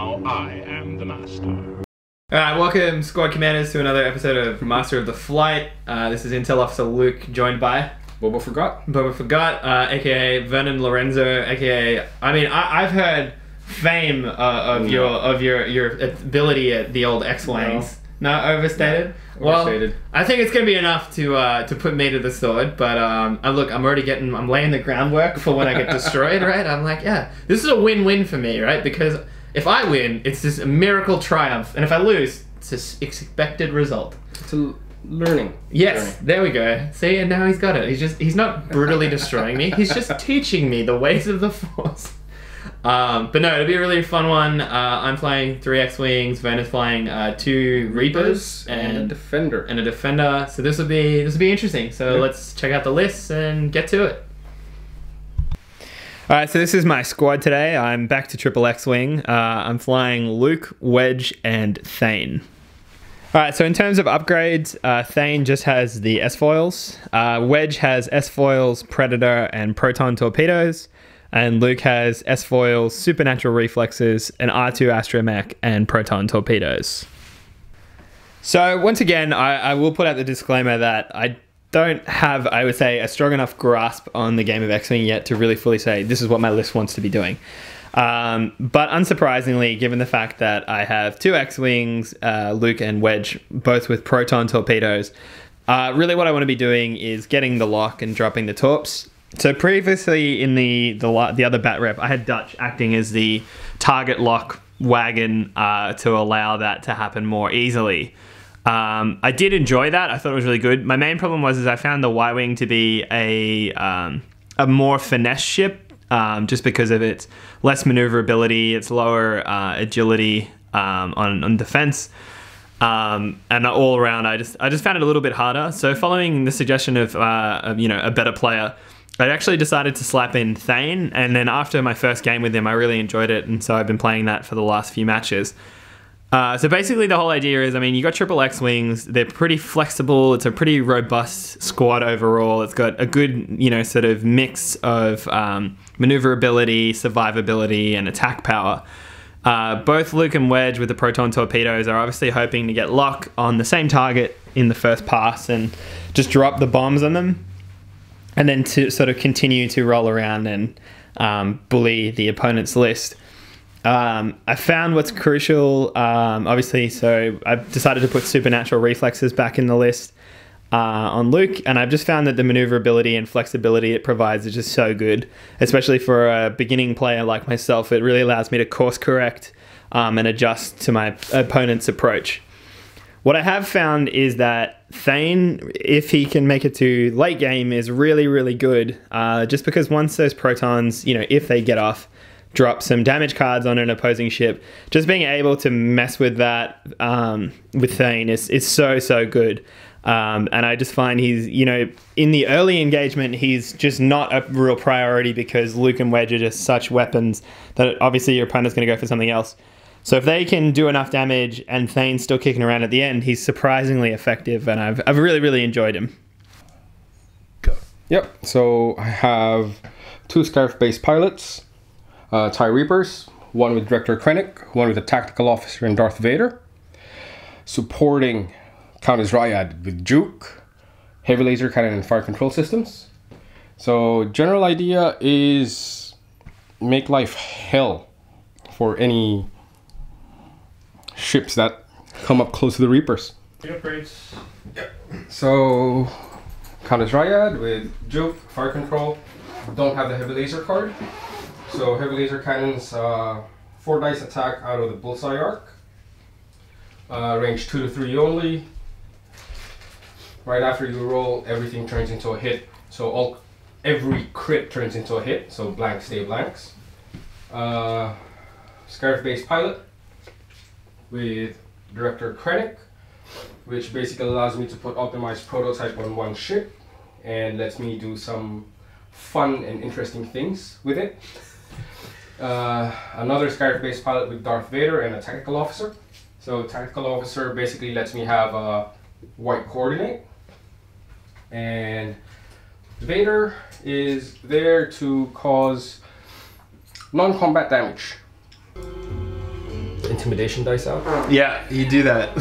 Now I am the master. Alright, welcome Squad Commanders to another episode of Master of the Flight. This is Intel Officer Luke, joined by Boba Forgot. Boba Forgot, aka Vernon Lorenzo, aka I've heard fame of your ability at the old Xwings. No, overstated. No, overstated. Well, I think it's gonna be enough to put me to the sword. But look, I'm laying the groundwork for when I get destroyed. Right? I'm like, yeah, this is a win-win for me, right? Because if I win, it's just a miracle triumph, and if I lose, it's an expected result. It's a learning. Yes, there we go. See, and now he's got it. He's not brutally destroying me. He's just teaching me the ways of the Force. But no, it'll be a really fun one. I'm flying 3 Xwings. Vernon's flying 2 Reapers and a Defender. So this will be interesting. So let's check out the list and get to it. Alright, so this is my squad today. I'm back to triple Xwing. I'm flying Luke, Wedge, and Thane. Alright, so in terms of upgrades, Thane just has the S-foils. Wedge has S-foils, Predator, and Proton torpedoes. And Luke has S-foils, supernatural reflexes, an R2 astromech, and Proton torpedoes. So once again, I will put out the disclaimer that I don't have, I would say, a strong enough grasp on the game of Xwing yet to really fully say this is what my list wants to be doing. But unsurprisingly, given the fact that I have 2 Xwings, Luke and Wedge, both with Proton torpedoes, really what I want to be doing is getting the lock and dropping the torps. So previously in the other bat rep, I had Dutch acting as the target lock wagon to allow that to happen more easily. I did enjoy that. I thought it was really good. My main problem was I found the Y-Wing to be a more finesse ship, just because of its less maneuverability, its lower agility on defense, and all around I just found it a little bit harder. So following the suggestion of a better player, I actually decided to slap in Thane, and then after my first game with him, I really enjoyed it, and so I've been playing that for the last few matches. So basically the whole idea is, you got triple X-Wings, they're pretty flexible, it's a pretty robust squad overall, it's got a good, sort of mix of maneuverability, survivability, and attack power. Both Luke and Wedge with the Proton torpedoes are obviously hoping to get lock on the same target in the first pass and just drop the bombs on them, and then to sort of continue to roll around and bully the opponent's list. I found what's crucial, obviously, so I've decided to put supernatural reflexes back in the list on Luke, and I've just found that the maneuverability and flexibility it provides is just so good, especially for a beginning player like myself. It really allows me to course correct and adjust to my opponent's approach. What I have found is that Thane, if he can make it to late game, is really, really good, just because once those protons, if they get off, drop some damage cards on an opposing ship, just being able to mess with that with Thane is so good. And I just find he's, in the early engagement, he's just not a real priority because Luke and Wedge are just such weapons that obviously your opponent's going to go for something else. So if they can do enough damage and Thane's still kicking around at the end, he's surprisingly effective, and I've really enjoyed him. Go. Yep, so I have 2 Scarif-based pilots, TIE Reapers, one with Director Krennic, one with a Tactical Officer and Darth Vader. Supporting Countess Ryad with Juke, Heavy Laser Cannon and Fire Control Systems. So general idea is make life hell for any ships that come up close to the Reapers. Upgrades. Yep. So Countess Ryad with Juke, Fire Control. Don't have the Heavy Laser card. So Heavy Laser Cannons, 4 dice attack out of the bullseye arc. Range 2 to 3 only. Right after you roll, everything turns into a hit. So every crit turns into a hit. So blanks stay blanks. Scarif-based pilot with Director Krennic, which basically allows me to put optimized prototype on one ship and lets me do some fun and interesting things with it. Another Scarif-based pilot with Darth Vader and a Tactical Officer. So Tactical Officer basically lets me have a white coordinate, and Vader is there to cause non-combat damage. intimidation dice out. Yeah, you do that.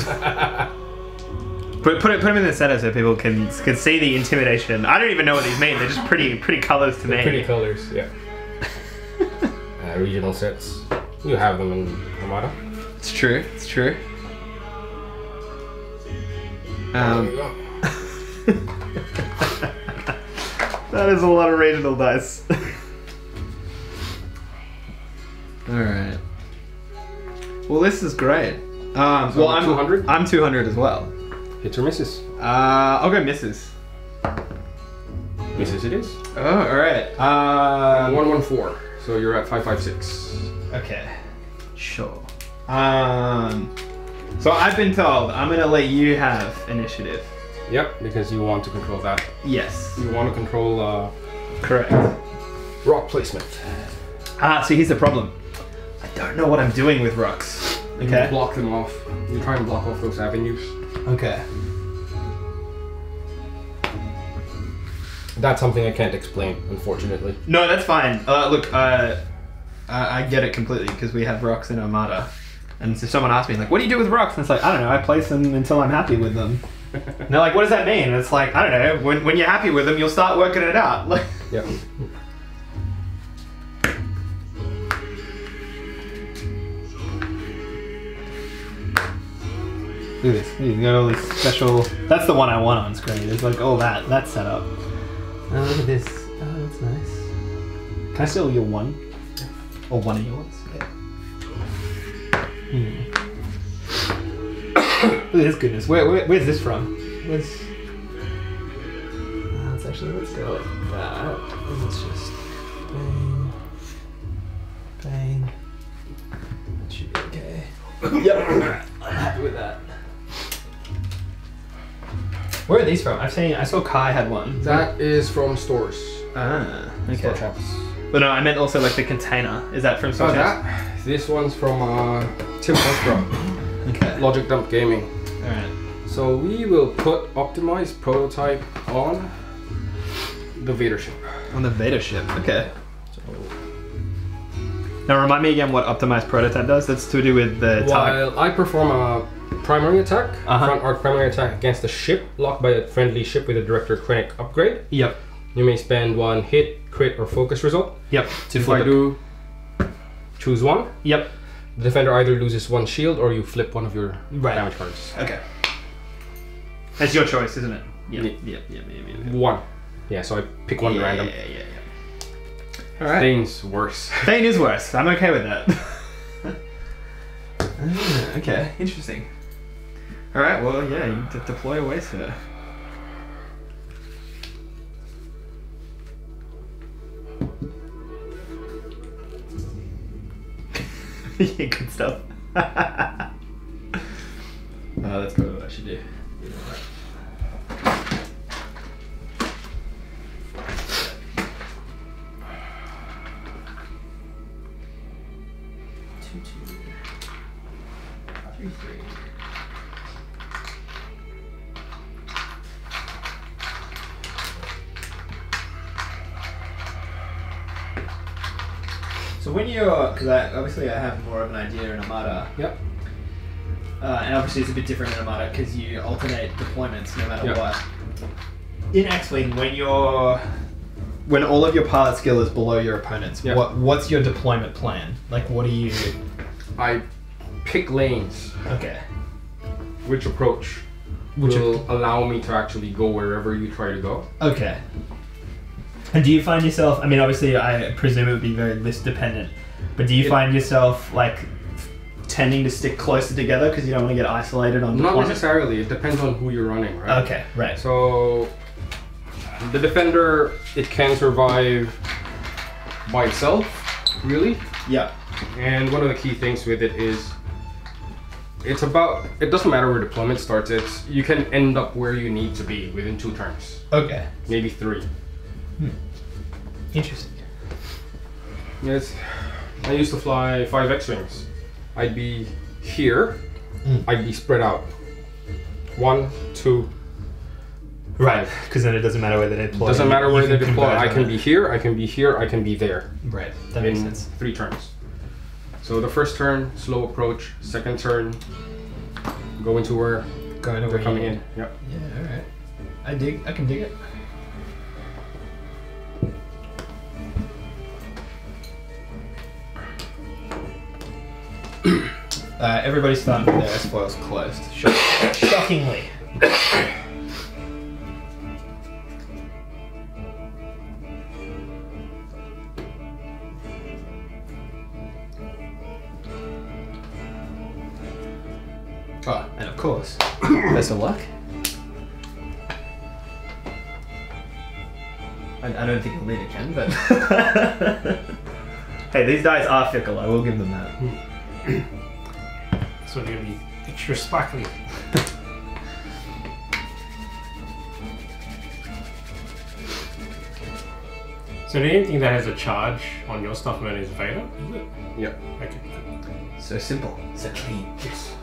Put him in the center so people can see the intimidation. I don't even know what these mean. They're just pretty colors to me. Pretty colors, yeah. Regional sets. You have them in Armada. It's true. It's true. There you go. That is a lot of regional dice. Alright. Well, this is great. Well, I'm 200? I'm 200 as well. Hits or misses? I'll go misses. Misses it is. Oh, alright. 114. So you're at 556. Okay. Sure. So I've been told I'm gonna let you have initiative. Yep, because you want to control that. Yes. You want to control Correct. rock placement. See, here's the problem. I don't know what I'm doing with rocks. Okay. You block them off. You try and block off those avenues. Okay. That's something I can't explain, unfortunately. No, that's fine. Look, I get it completely because we have rocks in Armada. And so someone asked me, like, what do you do with rocks? And it's like, I don't know, I place them until I'm happy with them. And they're like, what does that mean? And it's like, I don't know, when you're happy with them, you'll start working it out. Like, Yep. look at this. You got all these special... That's the one I want on screen. There's like all that's set up. Oh, look at this. Oh, that's nice. Can I steal your one? Or one of yours? Yeah. Look at this goodness. Where's this from? Where's... let's actually, let's go like that. Let's just... Bang. Bang. That should be okay. Yep. I'm happy with that. Where are these from? I saw Kai had one. That is from stores. Ah, okay. Store shops. But no, I meant also like the container. Is that from store shops? This one's from Tim Osbro. Okay. Logic Dump Gaming. Alright. So we will put optimized prototype on the Vader ship. On the Vader ship. Okay. Now remind me again what optimized prototype does. That's to do with the target. While I perform a primary attack, front arc primary attack against a ship locked by a friendly ship with a director Krennic upgrade. Yep. You may spend one hit, crit, or focus result. Yep. If I do, choose one. Yep. The defender either loses one shield or you flip one of your Right. damage cards. Okay. That's your choice, isn't it? Yep. Yeah. Yep. One. Yeah, so I pick one random. Yeah. Alright. Thing's worse. Thane is worse. I'm okay with that. Okay, interesting. Alright, well, yeah, you deploy away, sir. Yeah, good stuff. That's probably what I should do. So when you're, because obviously I have more of an idea in Armada. Yep. And obviously it's a bit different in Armada because you alternate deployments no matter Yep. what. In Xwing, when all of your pilot skill is below your opponents, Yep. what's your deployment plan? Like, what do you? I pick lanes. Okay. Which approach will allow me to actually go wherever you try to go. Okay. And do you find yourself, I mean, obviously I presume it would be very list dependent, but do you find yourself like tending to stick closer together because you don't want to get isolated on Not deployment? necessarily, it depends on who you're running, right? Okay, right. So the defender, it can survive by itself, really. Yeah. And one of the key things with it is it doesn't matter where deployment starts, you can end up where you need to be within 2 turns. Okay. Maybe 3. Interesting. Yes, I used to fly 5 Xwings. I'd be here, I'd be spread out. 1, 2, Right, because then it doesn't matter where they deploy. doesn't matter where they deploy. converge I on can it. be here, I can be here, I can be there. Right, that makes In sense. 3 turns. So the first turn, slow approach. Second turn, go into where they're coming in. Yep. Yeah, alright. I can dig it. Everybody's starting with their S-foils closed. Shockingly. Oh, and of course, best of luck. I don't think you'll need it, Ken, but... Hey, these dice are fickle, I will give them that. So they're going to be extra sparkly. So the only thing that has a charge on your stuff mode is Vader, is it? Yep. Okay. So simple, so clean. Yes.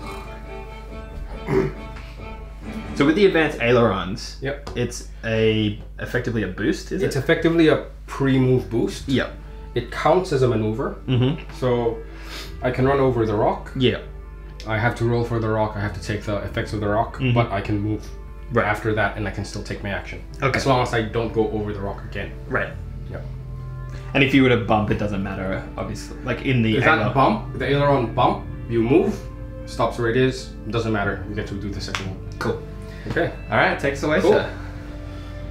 So with the advanced Ailerons, Yep. it's effectively a boost, is It's it? effectively a pre-move boost. Yep. It counts as a maneuver. Mm-hmm. So I can run over the rock. Yeah. I have to roll for the rock. I have to take the effects of the rock, but I can move Right. after that, and I can still take my action. Okay. As long as I don't go over the rock again. Right. Yep. And if you were to bump, it doesn't matter, obviously. Like in the If Ailer- that bump, the aileron bump, you move, stops where it is, doesn't matter. You get to do the second one. Cool. Okay. Alright, takes away, Cool. sir.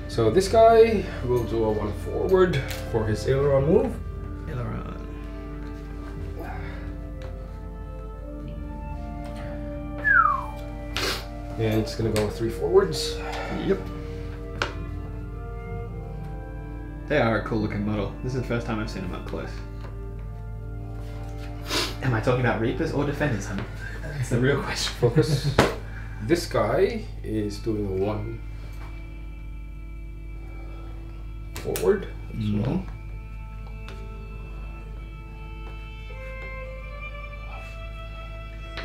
So this guy will do a 1 forward for his aileron move. Aileron. And it's gonna go 3 forwards. Yep. They are a cool looking model. This is the first time I've seen them up close. Am I talking about Reapers or Defenders, honey? That's the real question. Focus. This guy is doing a 1 forward as well.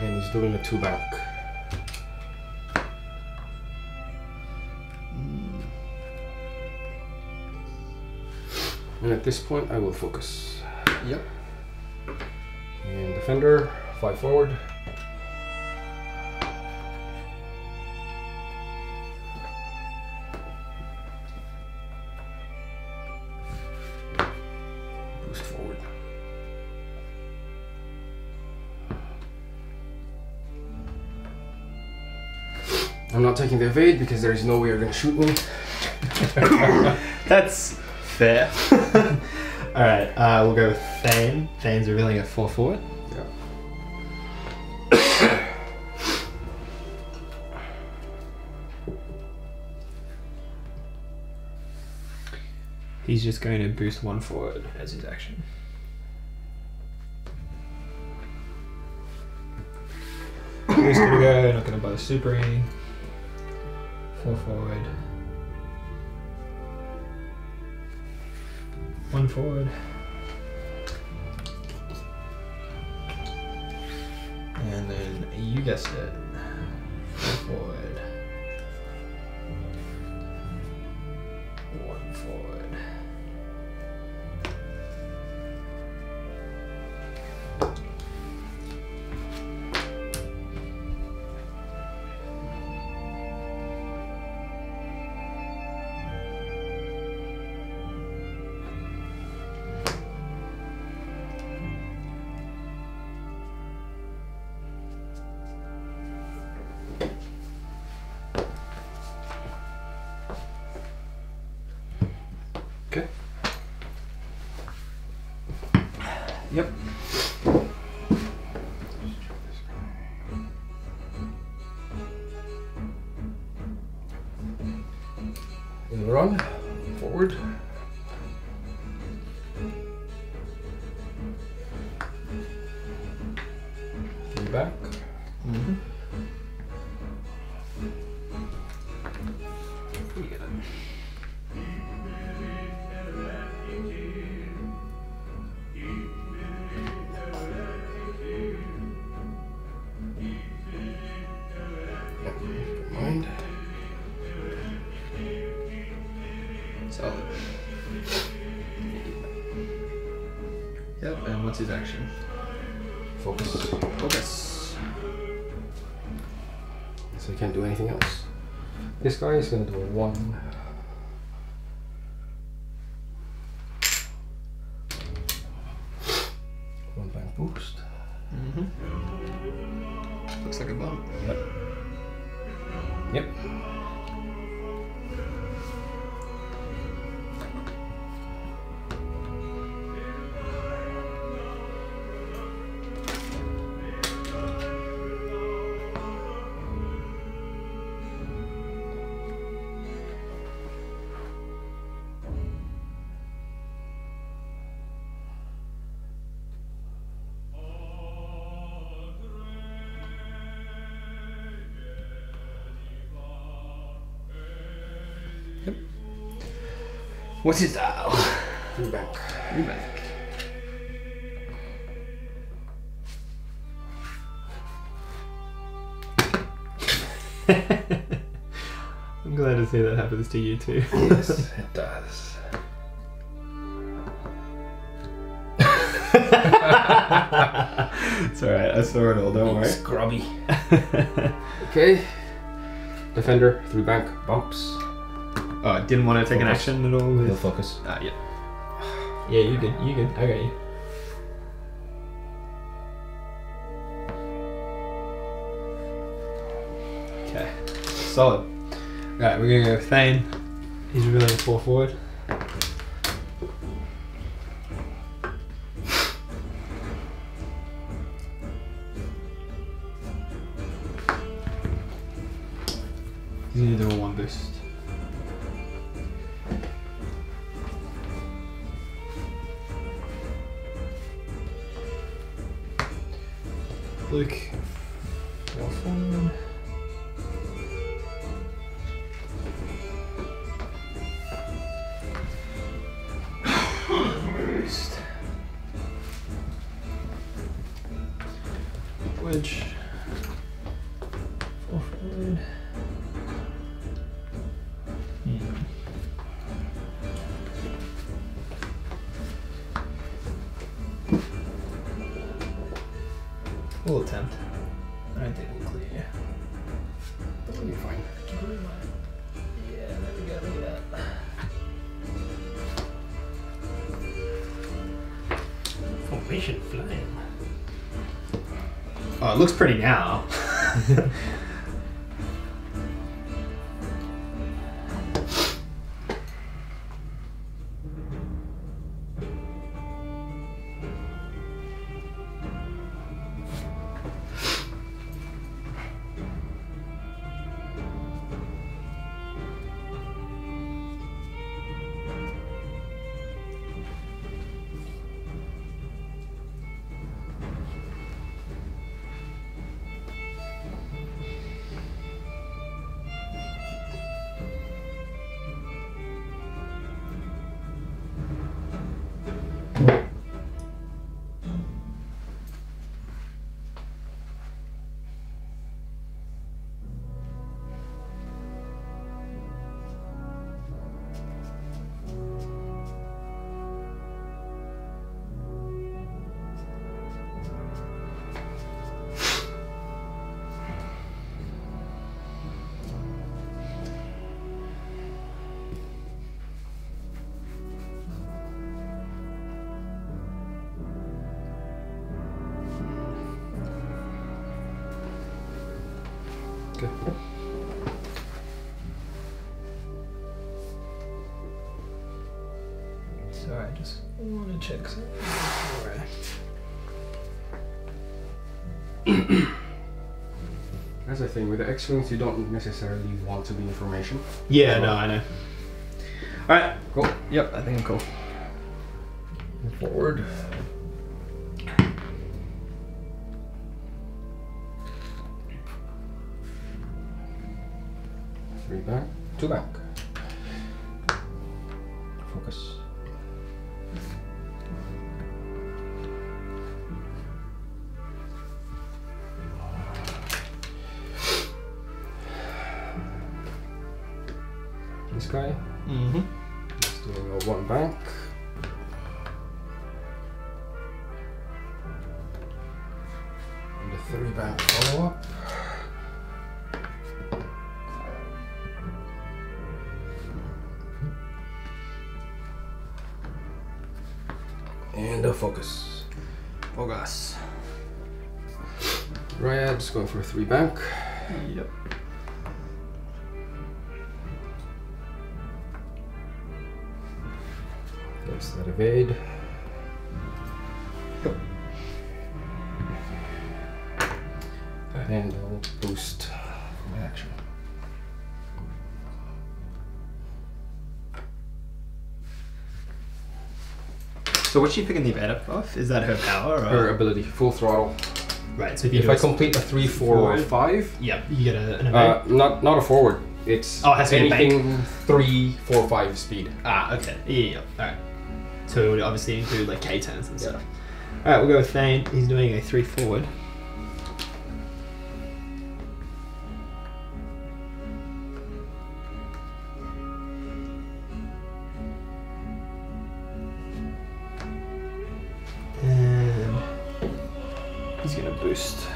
And he's doing a 2 back. And at this point I will focus. Yep. And defender, 5 forward. Boost forward. I'm not taking the evade because there's no way you're gonna shoot me. That's fair. Alright, we'll go with Thane. Thane's revealing a 4 forward. Yeah. He's just going to boost 1 forward as his action. Who's gonna go? Not gonna bother supering. 4 forward. 1 forward. And then you guessed it. 4 forward. 1 forward. Okay. Yep. In the run, forward. Three back. Mm-hmm. Mind. Solid. Yep, and what's his action? Focus. Focus. So you can't do anything else. This guy is going to do a 1. One bank boost. Looks like a bump. Yep. Yep. What's his style? 3 bank. You back. I'm glad to see that happens to you too. Yes, it does. It's alright, I saw it all, don't worry. Scrubby. Okay. Defender, 3 bank, bumps. Oh, I didn't want to take an Focus. action at all? He'll focus. Ah, yeah. Yeah, you good, you good. I got you. Okay, solid. Alright, we're gonna go with Thane. He's revealing a 4 forward. He's gonna do a 1 boost. Luke. Go forward. Boost. Wedge. 4 forward. We'll attempt. I don't think we'll clear. That'll be fine. Yeah, there we go, look at that. Formation flame. Oh, it looks pretty now. Okay. Sorry, I just want to check something. That's the thing, with the Xwings you don't necessarily want to be information. Yeah, no, I know. Alright, Cool. yep, I think I'm cool. Forward. Three back, 2 back. Focus. This guy. Mm-hmm. He's doing a 1 back. 3 bank follow up. And a focus. Focus. Ryad, just going for a 3 bank. Yep. Yes, that evade. Yep. And I'll boost my action. So what's she picking the evade up off? Is that her power? Or? Her ability, full throttle. Right, so If I complete a 3, 4, or forward. 5, Yep, you get an evade. not a forward. It's Oh, it has to be a bank. anything 3, 4, 5 speed. Ah, okay. Yeah, alright. So it would obviously include like K turns and stuff. Alright, we'll go with Thane. He's doing a 3 forward. And he's gonna boost.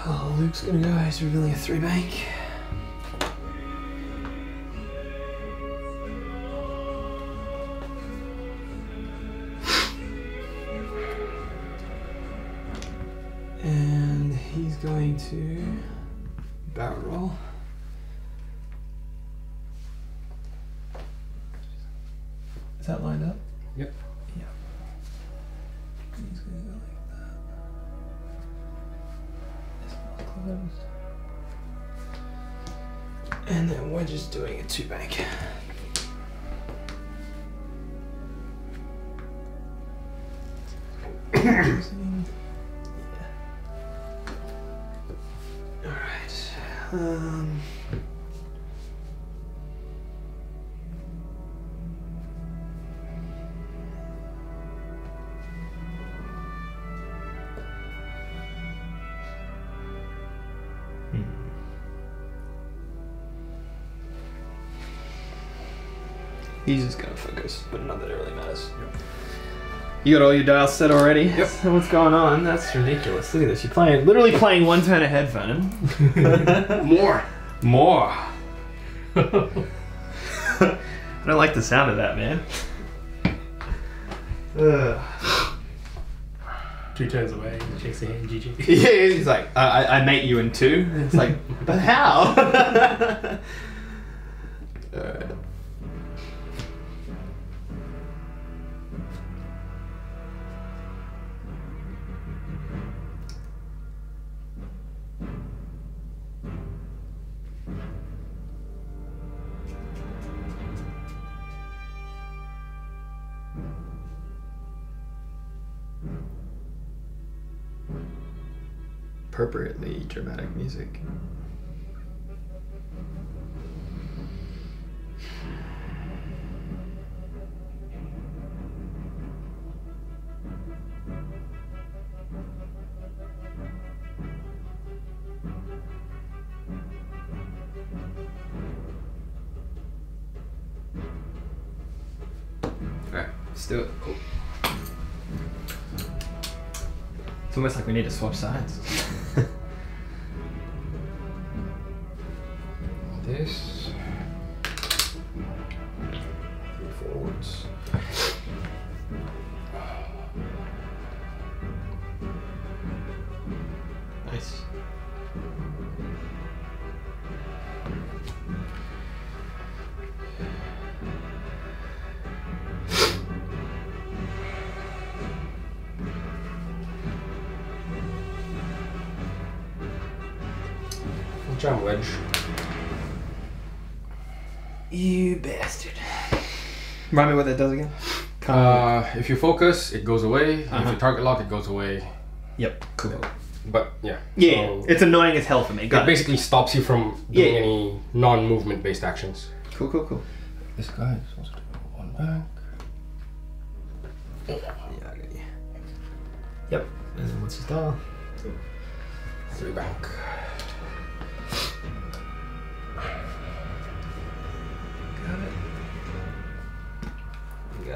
Oh, Luke's gonna go. He's revealing a 3 bank. And he's going to barrel roll. Is that lined up? Yep. Yeah. He's gonna go like that. This one's closed. And then we're just doing a 2 bank. Alright. He's just gonna focus, but not that it really matters. Yep. You got all your dials set already? Yep. So what's going on? That's ridiculous. Look at this. You're playing, literally playing 1 turn ahead, Vernon. More. More. I don't like the sound of that, man. Ugh. 2 turns away, he shakes the hand, GG. Yeah, he's like, I mate you in 2. And it's like, but how? Alright. Appropriately dramatic music. Alright, let's do it. Cool. It's almost like we need to swap sides. This. 3 forwards. Nice. Jam wedge. You bastard. Remind me what that does again? If you focus, it goes away. If you target lock, it goes away. Yep, cool. But yeah. Yeah, so it's annoying as hell for me. it Got it. basically stops you from doing any non-movement based actions. Cool, cool, cool. This guy is supposed to do 1 back. Yeah, I got you. Yep. And then what's his dial? 3 back.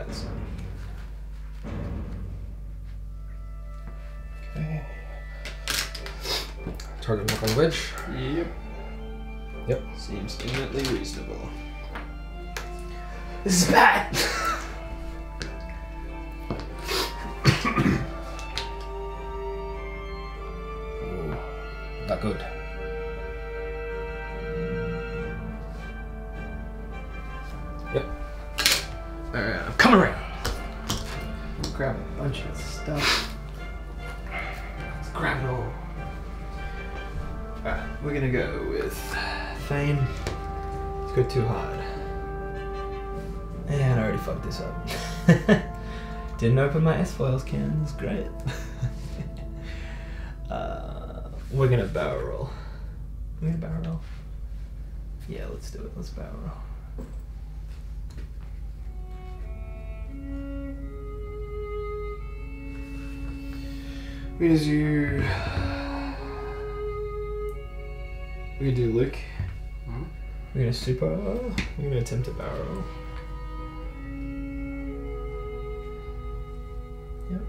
guys. Okay. Target lock on wedge. Yep. Yep. Seems eminently reasonable. This is bad! Oh, not good. Yep. Alright, I'm coming around. Grab a bunch of stuff. Let's grab it all. Alright, we're gonna go with Thane. Let's go too hard. And I already fucked this up. Didn't open my S-Foils can, it's great. We're gonna barrel roll. We're gonna barrel roll? Yeah, let's do it. Let's barrel roll. We're gonna do... We're gonna do Luke. We're gonna super... We're gonna attempt a barrel roll. Yep.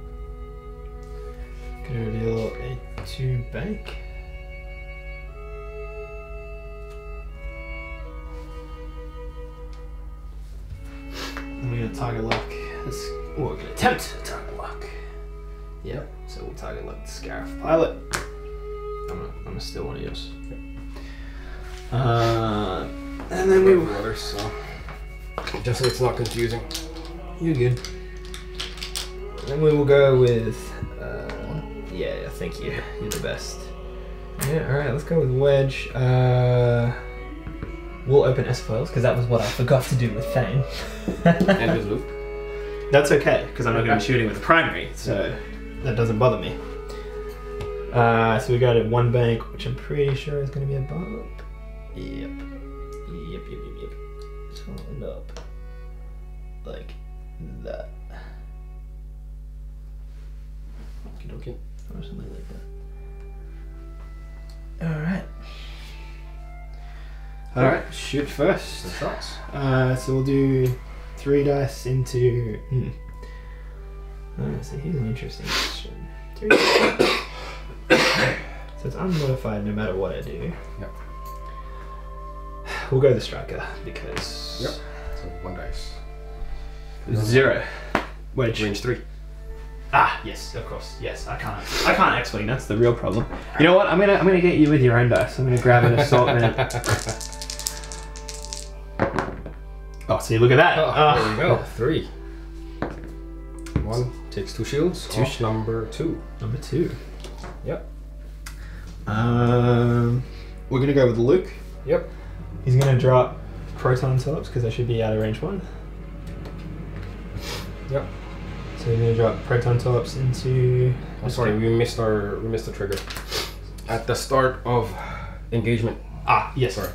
Gonna reveal a 2 bank. And we're gonna target lock. We're gonna attempt to target lock. Yep. So we'll target lock the Scarif pilot. I'm gonna steal one of yours. And then we will. Others, so just so it's not confusing. You're good. Then we will go with. Yeah, thank you. You're the best. Yeah, alright, let's go with Wedge. We'll open S-Foils, because that was what I forgot to do with Thane. And with Luke. That's okay, because I'm not going to be shooting with the primary, so that doesn't bother me. So we got a 1 bank, which I'm pretty sure is going to be a bump. Yep. Yep. Turn up. Like that. Okay. Or something like that. Alright. Alright, shoot first. The shots. So we'll do 3 dice into... so here's an interesting question. 3 So it's unmodified no matter what I do. Yep. We'll go the striker because... Yep. So 1 dice. 0. Wedge. Range 3. Ah, yes, of course. Yes, I can't Xwing. That's the real problem. You know what? I'm gonna get you with your own dice. I'm gonna grab an assortment. Oh, see, look at that. Oh, there we go. 3. 1 takes 2 shields. 2 off number 2. Number 2. Yep. We're gonna go with Luke. Yep. He's gonna drop proton tops because I should be out of range 1. Yep. So we're gonna drop proton tops into. Oh, sorry, we missed the trigger at the start of engagement. Ah, yes. Sorry.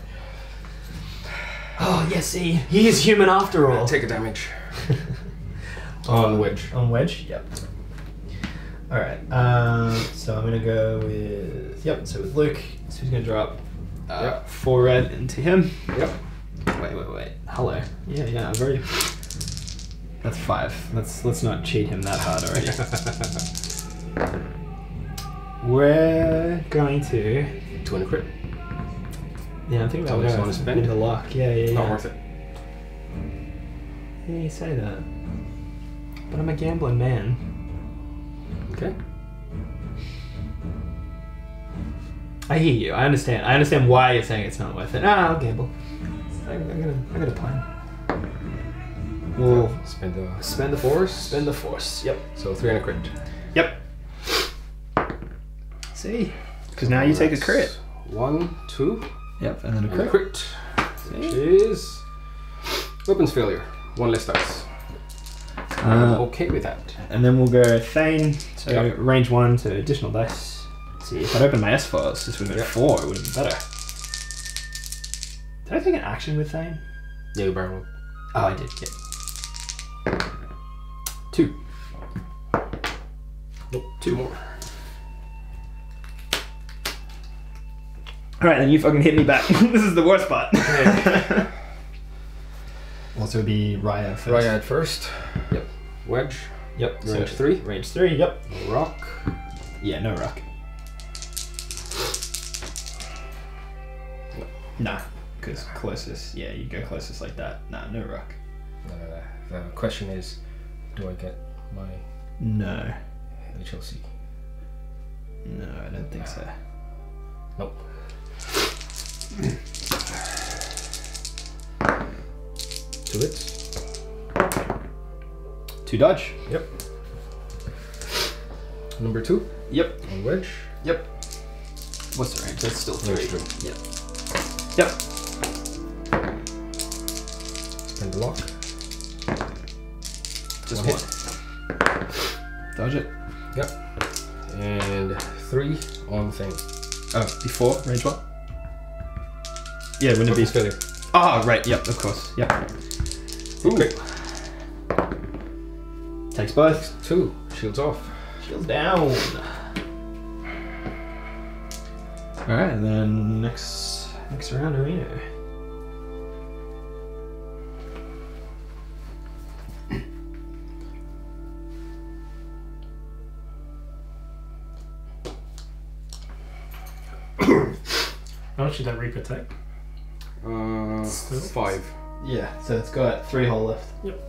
Oh yes, see, he is human after all. Take a damage. On Wedge. On Wedge, yep. All right. So I'm gonna go with So with Luke, so he's gonna drop 4 red into him. Yep. Wait. Hello. Yeah. I've already. That's 5. Let's not cheat him that hard already. We're going to 2 and a crit. Yeah, I think that So was this one is spent. into luck. Yeah. Not worth it. Yeah, you say that. But I'm a gambling man. Okay. I hear you. I understand. I understand why you're saying it's not worth it. I'll gamble. I got a plan. We'll spend the force. Spend the force. Yep. So 3 and a crit. Yep. See? Because now you take a crit. 1, 2. Yep, and then a And crit. a crit. Which is weapons failure. 1 less dice. I'm okay with that. And then we'll go Thane. So Yep. range 1 to additional dice. See, if I'd opened my S-Foils, this would have been 4. It would have been better. Did I take an action with Thane? Yeah, you barrel. Oh, I did. Yep. 2. Nope. 2 more. Alright, then you fucking hit me back. This is the worst part. Well, so it'd be Ryad first. Ryad first. Yep. Wedge. Yep. Range so 3. Range 3, yep. Rock. Yeah, no rock. Nah, because closest, yeah, you go closest like that. Nah, no rock. The question is, do I get my No. HLC? No, I don't think so. Nope. 2 hits. 2 dodge. Yep. Number 2. Yep. On wedge. Yep. What's the range? That's still 3. Range 3. Yep. Yep. Spin the lock. Just One one. Dodge it. Yep. And 3 on thing. Oh, before range 1? Yeah, wouldn't it be failure? Ah, right. Yep, of course. Yep. Okay. Takes both. 2. Shields off. Shields down. Alright, and then next round, Arena. How much did that Reaper take? 5. Yeah, so it's got 3 hull left. Yep.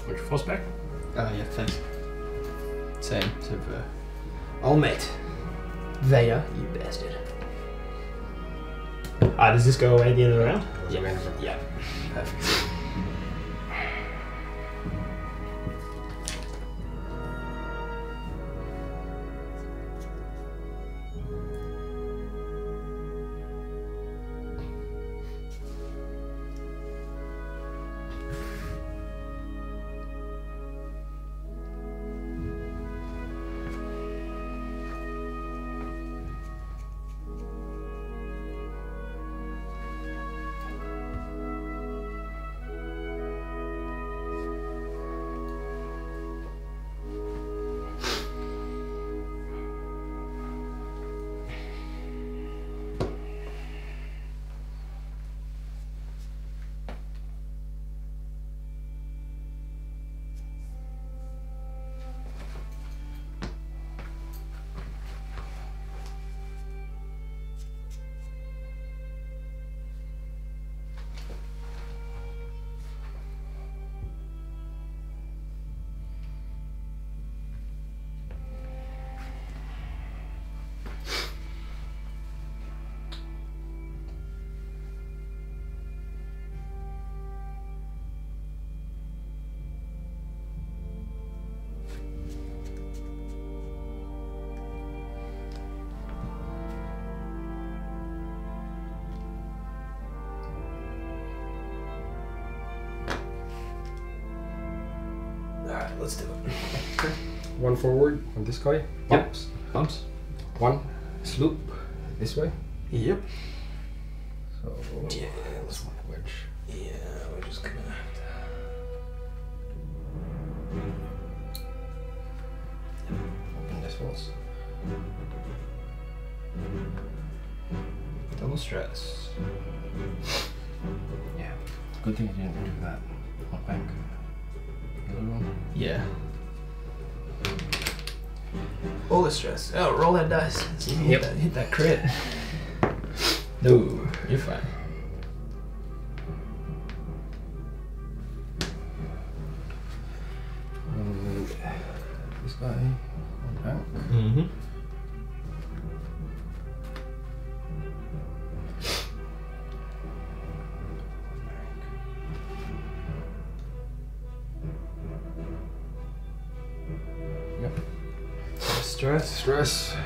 What's your force back? Yeah, thanks. Same. So for old mate. Vader, you bastard. Does this go away at the end of the round? Yeah. Yeah. Perfect. Alright, let's do it. 1 forward on this guy. Bumps. Bumps. 1 sloop this way. Yep. So Yeah, let's wedge. Yeah, we're just gonna have to Open this once. double stress. Yeah. Good thing I didn't do that on bank. The other one. Yeah. All the stress. Oh, roll that dice. See if you Yep. hit that crit. No, you're fine. And this guy on bank. Mm-hmm. Stress. Stress.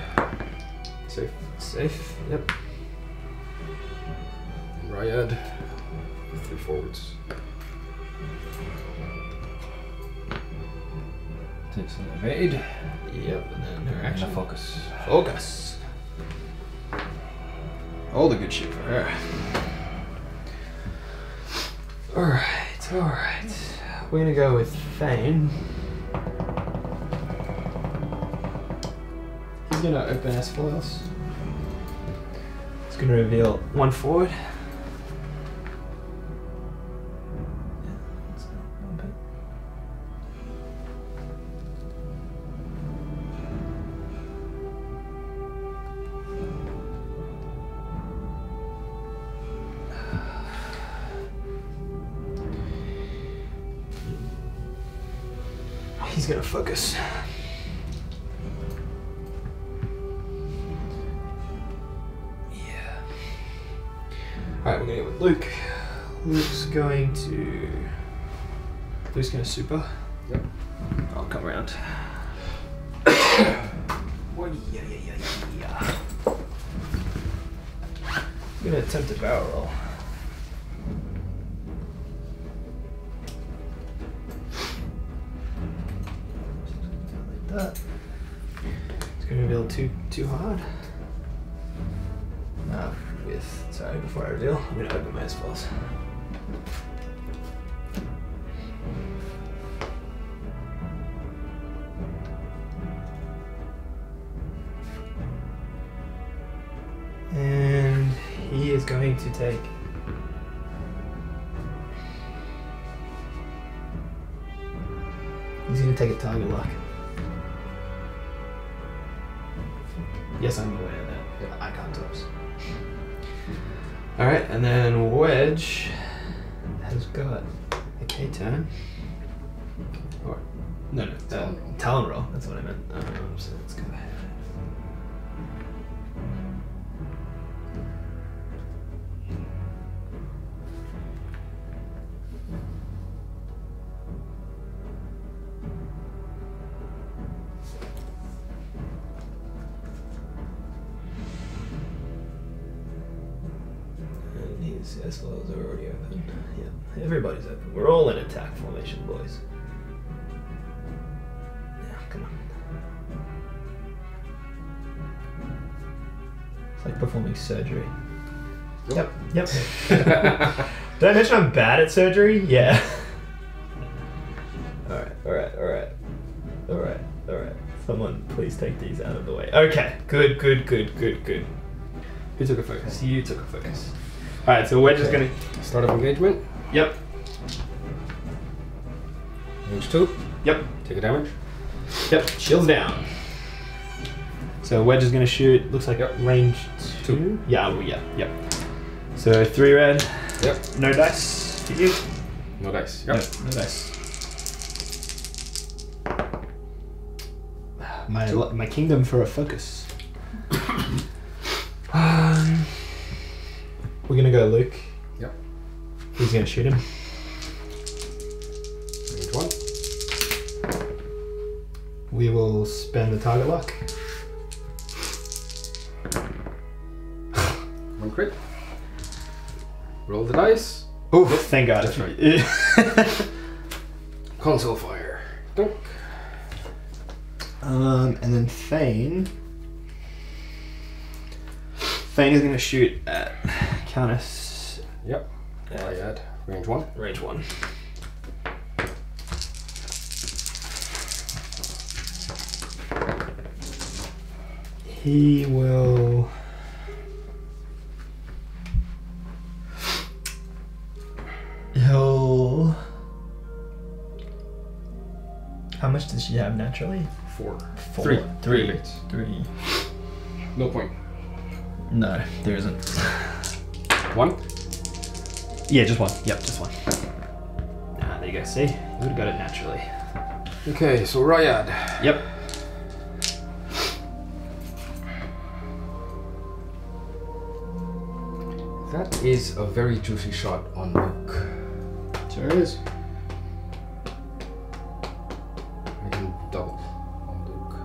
Safe. Safe. Yep. And Ryad. 3 forwards. Takes an evade. Yep, and then her And a action. focus. Focus. All the good shit for her. Alright, alright. We're gonna go with Thane. He's gonna open S foils. He's gonna reveal 1 forward. He's gonna focus. Yeah. Alright, we're gonna go with Luke. Luke's going super. Yep. I'll come around. Yeah. I'm gonna attempt a barrel roll. That. It's going to reveal too hard. Sorry, before I reveal, I'm going to open my spells. And he is going to take. He's going to take a target lock. Yes, I'm aware of that. Yeah, I can't tops. Alright, and then Wedge has got a K turn. Or, no, Talon roll. That's what I meant. So let's go ahead. As well as are already open. Yeah, everybody's open. We're all in attack formation, boys. Yeah, come on. It's like performing surgery. Yep. Did I mention I'm bad at surgery? Yeah. Alright. Someone please take these out of the way. Okay, good. Who took a focus? You took a focus. Alright, so Wedge is gonna Start of engagement. Yep. Range 2. Yep. Take a damage. Yep. Shields down. So Wedge is gonna shoot. Looks like range 2. Yeah. Yep. So 3 red. Yep. No dice for you. No dice. Yep. No dice. My kingdom for a focus. We're gonna go Luke. Yep. He's gonna shoot him. Range 1. We will spend the target lock. 1 crit. Roll the dice. Oh, thank God. That's right. Console fire. Dunk. And then Thane. Thane is going to shoot at Countess. Yep. I add range 1. Range 1. He will. He'll. How much does she have naturally? 4. 4. 3 baits. 3. No point. No, there isn't. 1. Yeah, just 1. Yep, just 1. Ah, there you go. See? You would have got it naturally. Okay, so Ryad. Yep. That is a very juicy shot on Luke. Sure is. I can double on Luke.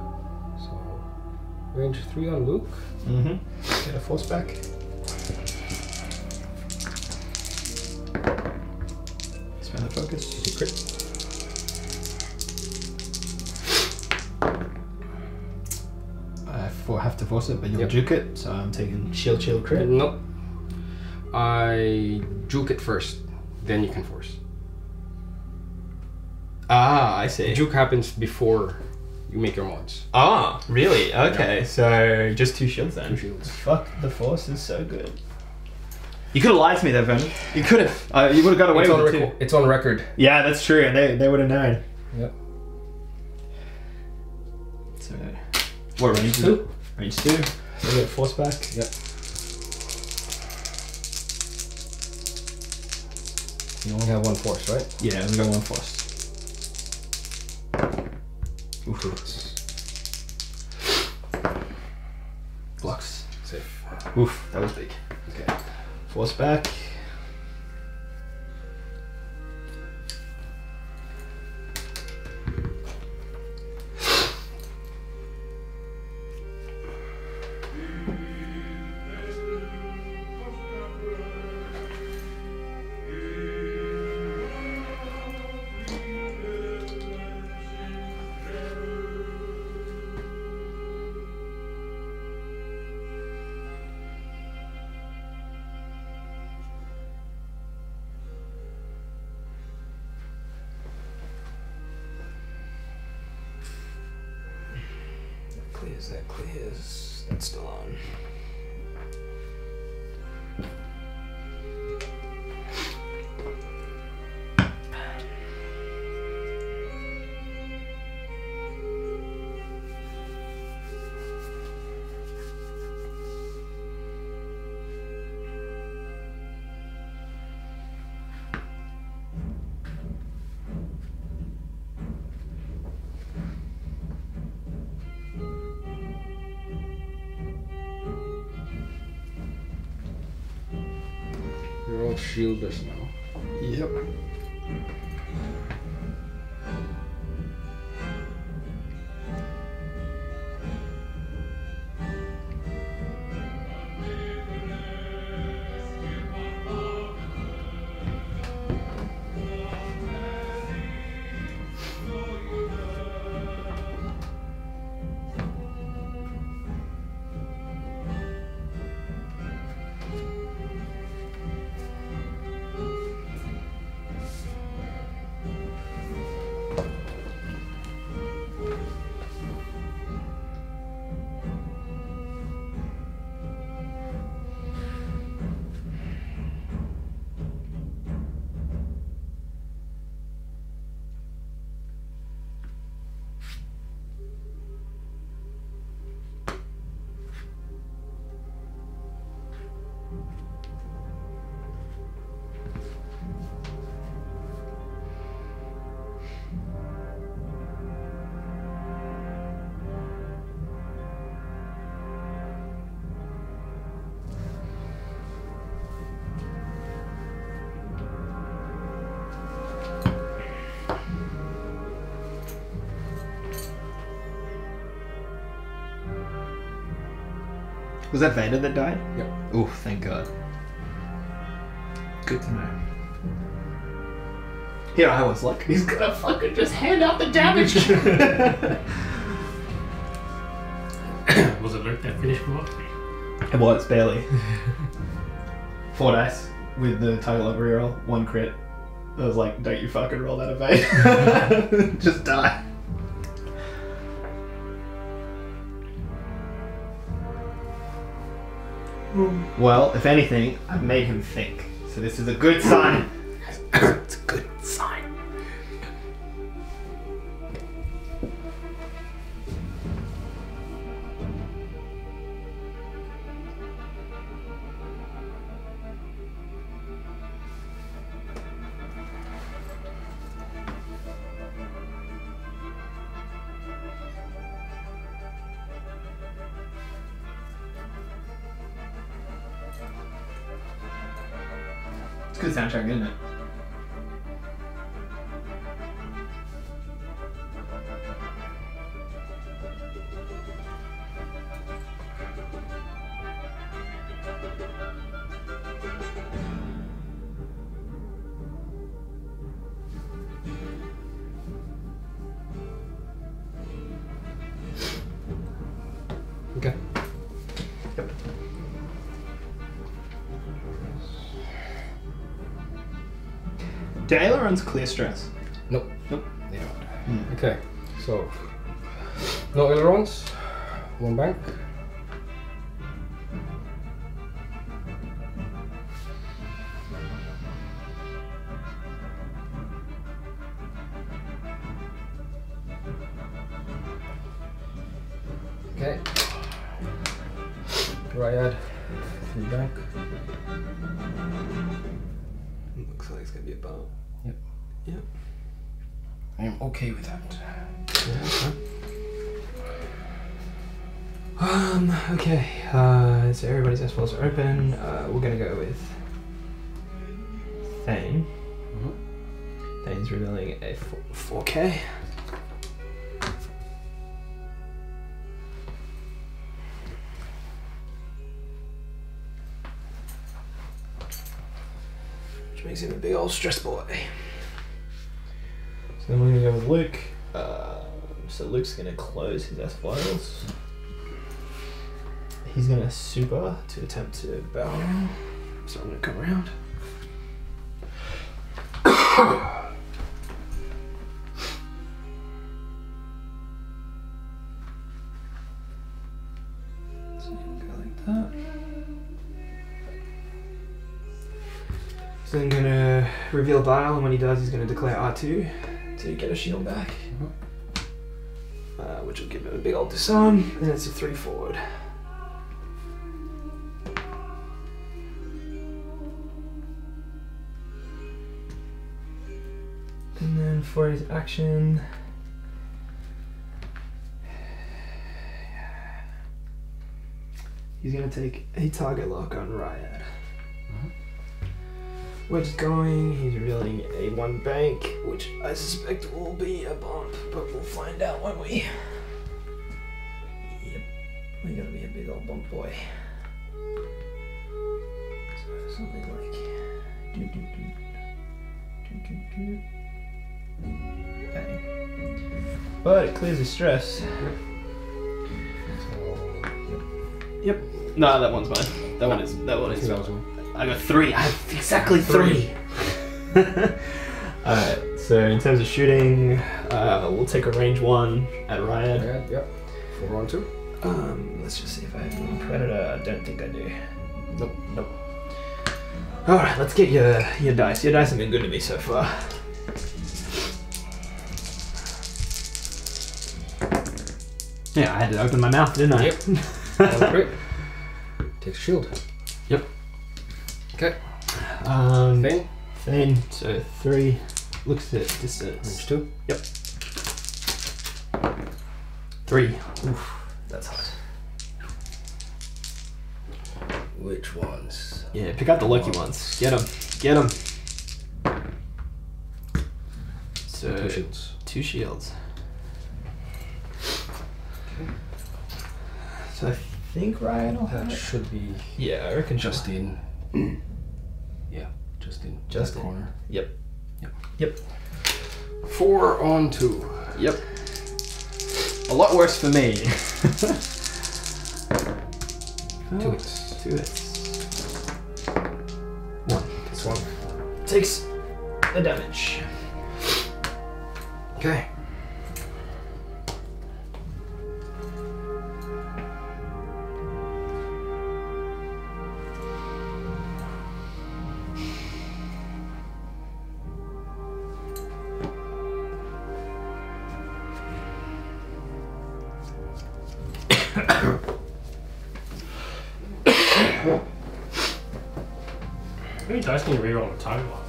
So Range 3 on Luke. Mm-hmm. Get a force back. Spend the focus. Secret. I have to force it, but you'll Yep. juke it, so I'm taking shield crit. Nope. I juke it first, then you can force. Ah, I see. Juke happens before you make your mods. Ah, really? Okay, so just 2 shields then. 2 shields. Fuck, the force is so good. You could have lied to me there, Vernon. You could have. You would have got away with it too. It's on record. Yeah, that's true, and they would have known. Yep. So, what range? 2. Range 2. So we get force back. Yep. You only have 1 force, right? Yeah, we got 1 force. Oof. Blocks. Safe. Oof, that was big. Okay. Force back. That clears. That's still on. You're all shieldless now. Yep. Was that Vader that died? Yep. Oh, thank God. Good to know. Here I was like, he's gonna fucking just hand out the damage. Was it Luke that finished him off? It was, barely. 4 dice with the title of reroll, 1 crit. I was like, don't you fucking roll that evade. Just die. Well, if anything, I've made him think. So this is a good sign. It's a good sign. It's a good soundtrack, isn't it? Okay. Yep. Do Ailerons clear stress? Nope. Nope. They don't. Okay. So, no ailerons. 1 bank. Okay. Ryad. 3 bank. Looks like it's gonna be a bump. Yep. Yep. I am okay with that. Okay. So everybody's S-files are open. We're gonna go with Thane. Thane's revealing a 4K. Which makes him a big old stress boy. So then we're gonna go with Luke. So Luke's gonna close his S-files. He's gonna super to attempt to bow around. So I'm gonna come around. So you can go like that. So I'm gonna reveal dial, and when he does, he's gonna declare R2 to get a shield back. Which will give him a big old disarm, and it's a 3 forward. And then for his action, he's gonna take a target lock on Ryad. Wedge is going, he's revealing a 1 bank, which I suspect will be a bump, but we'll find out when we... Yep, we're gonna be a big old bump boy. So something like... Bang. But it clears the stress. Yep. No, that one's mine. That one is mine. I got 3. I have exactly 3. Alright, so in terms of shooting, we'll take a range 1 at Ryad. Ryad, yep. 4 on 2. Let's just see if I have any Predator. I don't think I do. Nope. Nope. Alright, let's get your dice. Your dice have been good to me so far. Yeah, I had to open my mouth, didn't I? Yep. Great. Takes shield. Yep. Okay. Thane. So 3. Looks at distance. Range 2. Yep. 3. Oof, that's hot. Which ones? Yeah, pick out the lucky ones. Get them. Get them. So 2 shields. 2 shields. So I think Ryan will have That it. should be Yeah, I reckon just in. Yeah, just in. Just that in. corner. Yep. Yep. Yep. 4 on 2. Yep. A lot worse for me. 2 hits. 2 hits. 1. This one. Takes the damage. Okay. How many dice can you reroll on a target lock?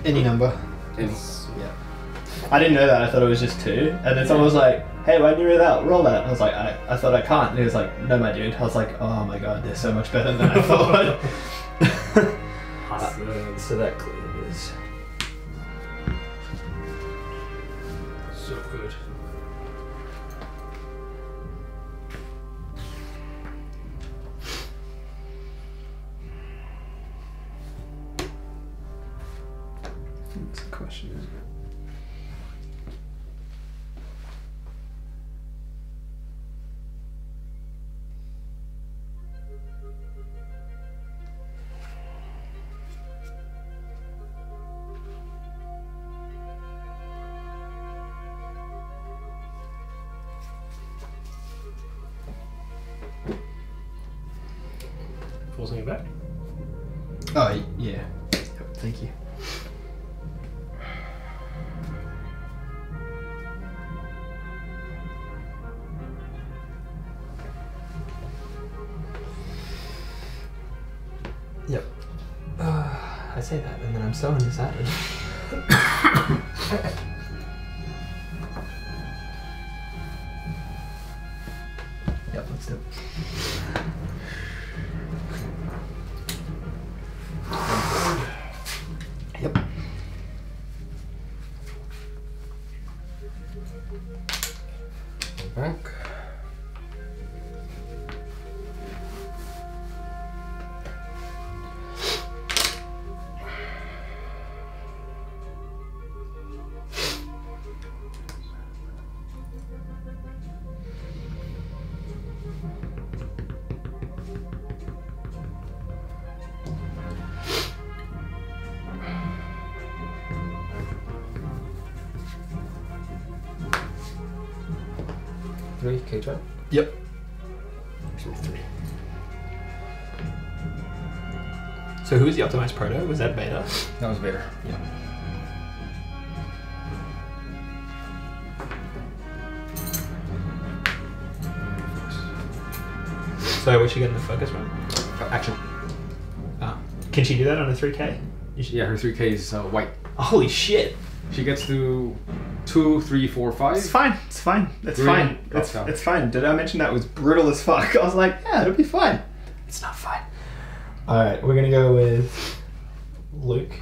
Any number. It's, Yeah. I didn't know that. I thought it was just 2. And then someone was like, hey, why didn't you roll that? I was like, I thought I can't. And he was like, no, my dude. I was like, oh my god, they're so much better than I thought. So that clears. so good. That's the question, isn't it? forcing it back. Oh, yeah. Yep, thank you. Yep. I say that and then I'm so undecided. Yep, let's do it. Yep. Back. Three, cage right? Yep. Actually, three. So who was the optimized proto? Was that beta? That was Vader. Yeah. So what's she getting the focus from? Action. Oh. Can she do that on a 3K? Yeah, her 3K is white. Holy shit. She gets to 2, 3, 4, 5. It's fine. It's fine. It's Really? fine. It's fine. Did I mention that was brutal as fuck? I was like, yeah, it'll be fine. It's not fine. Alright, we're gonna go with Luke.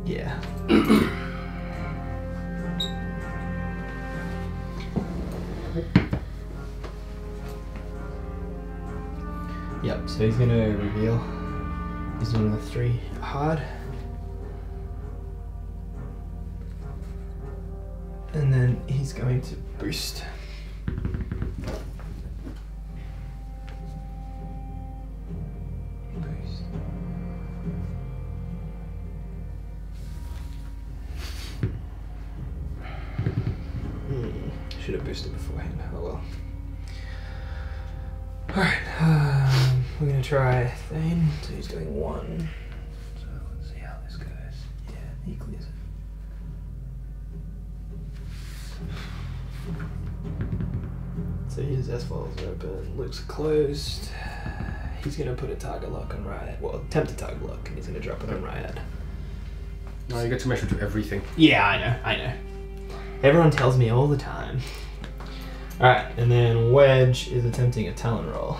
Yeah. Yep, so he's gonna reveal. He's doing the 3 hard. And then he's going to boost. Boost. Should have boosted beforehand. Oh well. Alright, we're gonna try Thane. So he's doing 1. So let's see how this goes. Yeah, he clears it. So his S-files are open, Luke's closed. He's gonna put a target lock on Ryad. Well, attempt a target lock, and he's gonna drop it on Ryad. No, you get to measure to everything. Yeah, I know. Everyone tells me all the time. Alright, and then Wedge is attempting a talon roll.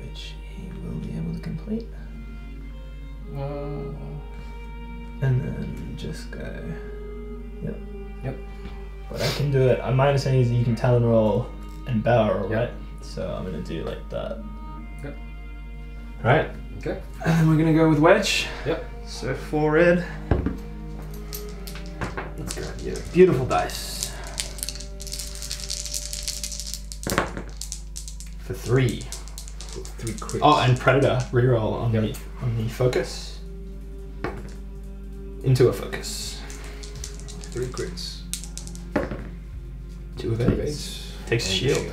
Which he will be able to complete. And then just go. Yep. Yep. But I can do it. My understanding is that you can talon roll and barrel roll, Yep. right? So I'm gonna do like that. Yep. Alright. Okay. And then we're gonna go with Wedge. Yep. So 4 red. Let's grab your beautiful dice. For 3. 3 crits. Oh, and Predator reroll on the focus. Into a focus. 3 crits. 2 2 evades. Takes a shield.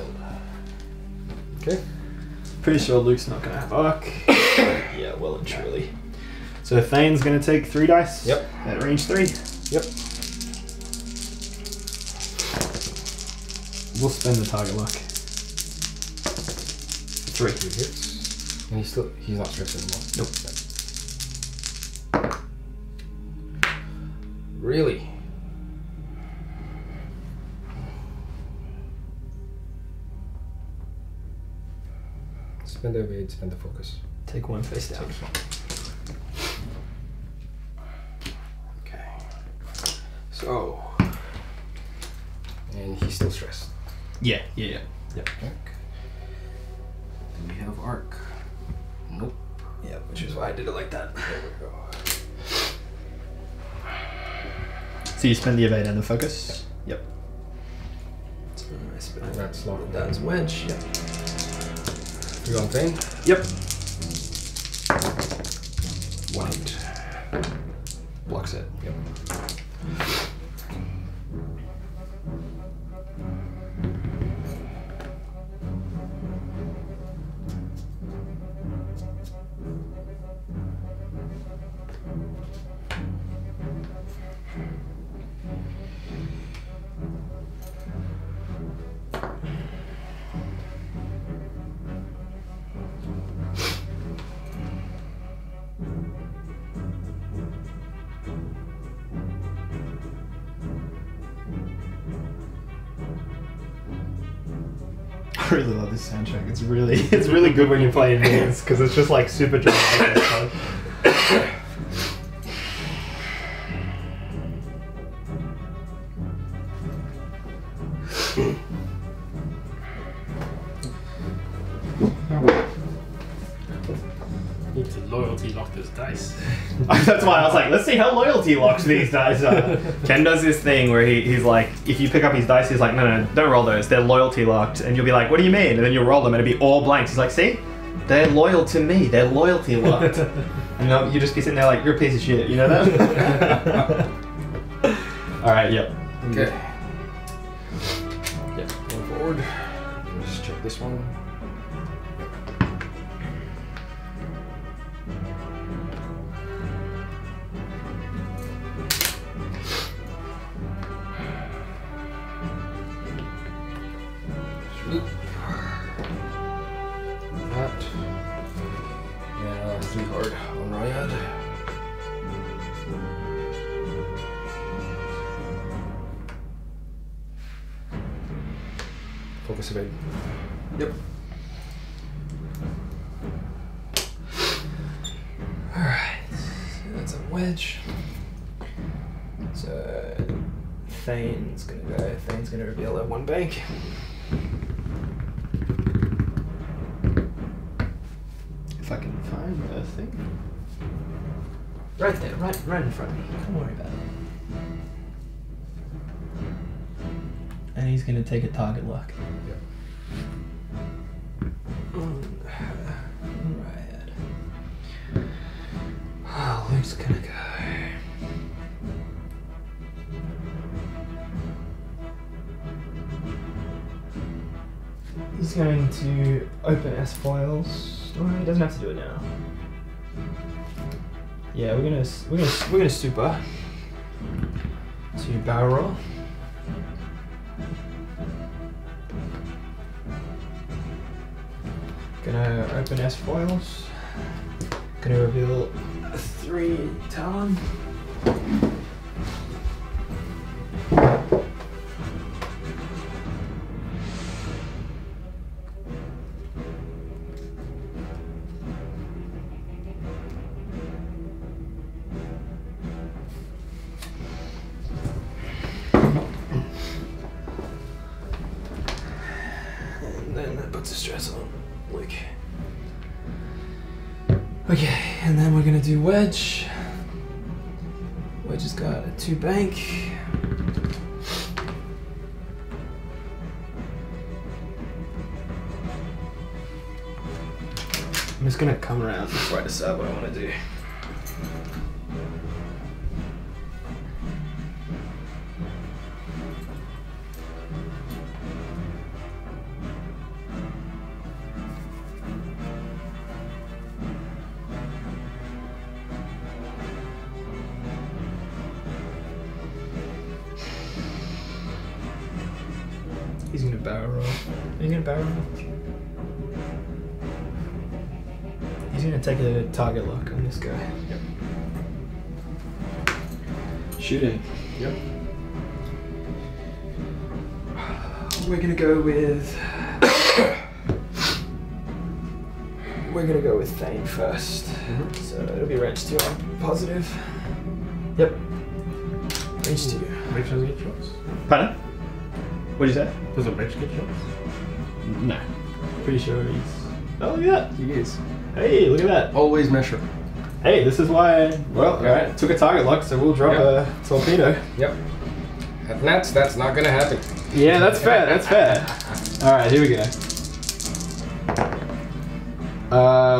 Okay. Pretty sure Luke's not gonna have arc. Yeah, well and truly. So Thane's gonna take 3 dice. Yep. At range 3. Yep. We'll spend the target lock. 3. 3 hits. And he's not stressed anymore. Nope. Really? Spend the evade, spend the focus. Take 1 face down. Okay. So. And he's still stressed. Yeah. Yep. Do we have arc? Nope. Yeah, which is why I did it like that. There we go. So you spend the evade and the focus? Yep. So I And spend that's locked. that's Wedge. Yep. You on Thane? Yep. 1 hit. Blocks it. Yep. really love this soundtrack. It's really good when you're playing minions because it's just like super dramatic. Need to loyalty lock this dice. That's why I was like, let's see how loyalty locks these dice are. Ken does this thing where he's like, if you pick up his dice, he's like, no, don't roll those. They're loyalty locked. And you'll be like, what do you mean? And then you'll roll them and it'll be all blanks. He's like, see? They're loyal to me. They're loyalty locked. And you just be sitting there like, you're a piece of shit. You know that? Alright, yep. Okay. Yep, going forward. Let's check this one. That. Yeah, 3 hard on Ryad. Focus evade. Yep. Alright, so that's a wedge. So Thane's gonna go. Thane's gonna reveal that 1 bank. If I can find the thing. Right there, right in front of me. Don't worry about it. And he's gonna take a target lock. Yep. Right. Oh, Luke's gonna go. He's going to open S foils. Oh, he doesn't have to do it now. Yeah, we're gonna super to barrel roll. Gonna open S foils. Gonna reveal 3 Talon. And then that puts a stress on Luke. Okay, and then we're gonna do Wedge. Wedge has got a 2 bank. I'm just gonna come around before I decide what I want to do. He's gonna barrel roll. Are you gonna barrel roll? He's gonna take a target lock on this guy. Yep. Shooting. Yep. We're gonna go with. We're gonna go with Thane first. So it'll be range 2 on positive. Yep. Range 2. Rage doesn't get shots. Pardon? What'd you say? Does a Rage get shots? No. Pretty sure he's. Oh, look at that. He is. Hey, look at that. Always measure. Hey, this is why. Well, alright, took a target lock, so we'll drop a torpedo. Yep. At Nats, that's not gonna happen. Yeah, that's fair, that's fair. Alright, here we go.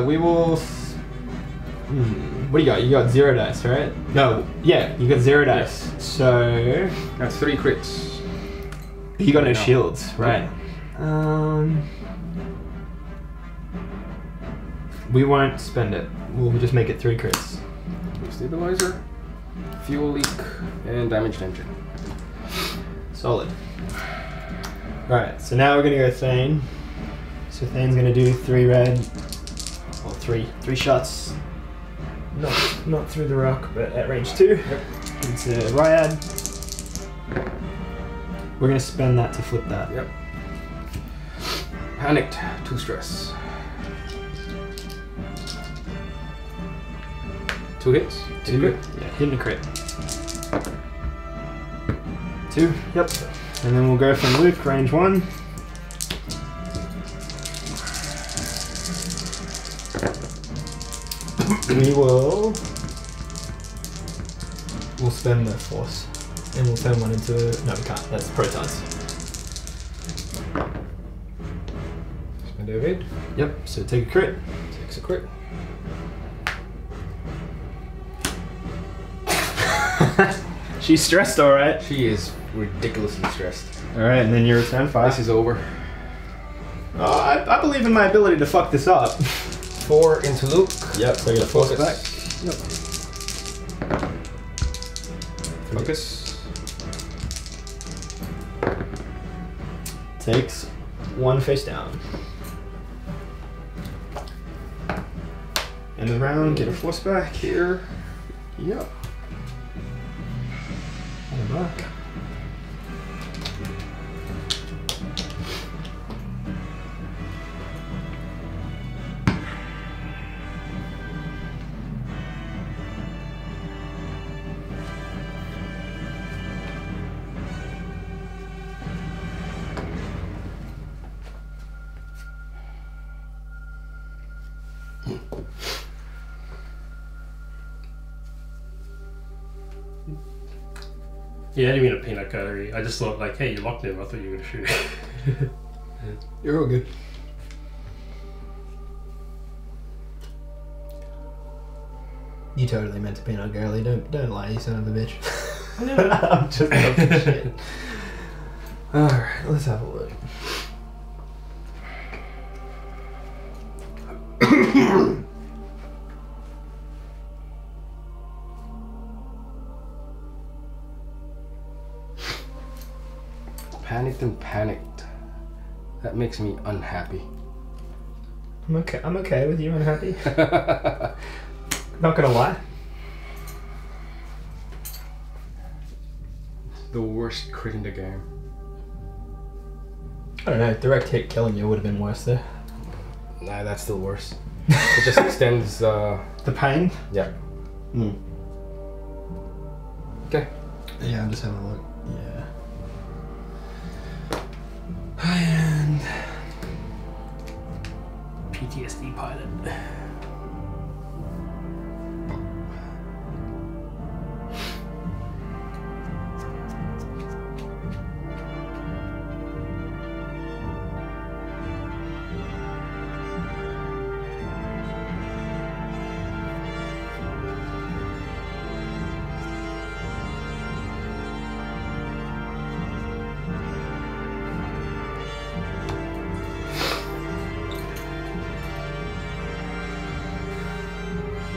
We will. What do you got? You got 0 dice, right? No, yeah, you got 0 dice. Yes. So. That's 3 crits. You got no shields, right? We won't spend it. We'll just make it 3 crits. Stabilizer, fuel leak, and damaged engine. Solid. Alright, so now we're gonna go Thane. So Thane's gonna do 3 red. Or 3 shots. Not through the rock, but at range 2. Yep. Into Ryad. We're gonna spend that to flip that. Yep. Panicked. 2 stress. 2 hits. 2. Yeah, hitting a crit. 2. Yep. And then we'll go from Luke, range 1. We'll spend the force. And we'll turn one into... No, we can't. That's protons. Spend evade. Yep, so take a crit. Takes a crit. She's stressed, alright. She is ridiculously stressed. Alright, and then your return 5. This is over. Oh, I believe in my ability to fuck this up. 4 into Luke. Yep, so I get a force back. Yep. Focus. Takes 1 face down. End of the round, get a force back here. Yep. And a mark. Yeah, I didn't mean a peanut gallery. I just thought like, hey, you locked him. I thought you were gonna shoot him. You're all good. You totally meant to peanut girly. Don't lie, you son of a bitch. I'm just talking shit. Alright, let's have a look. Panicked and panicked. That makes me unhappy. I'm okay with you unhappy. Not gonna lie. The worst crit in the game. I don't know, direct hit killing you would have been worse there. Nah, that's still worse. It just extends. The pain? Yeah. Hmm. Okay. Yeah, I'm just having a look. Yeah. And PTSD pilot.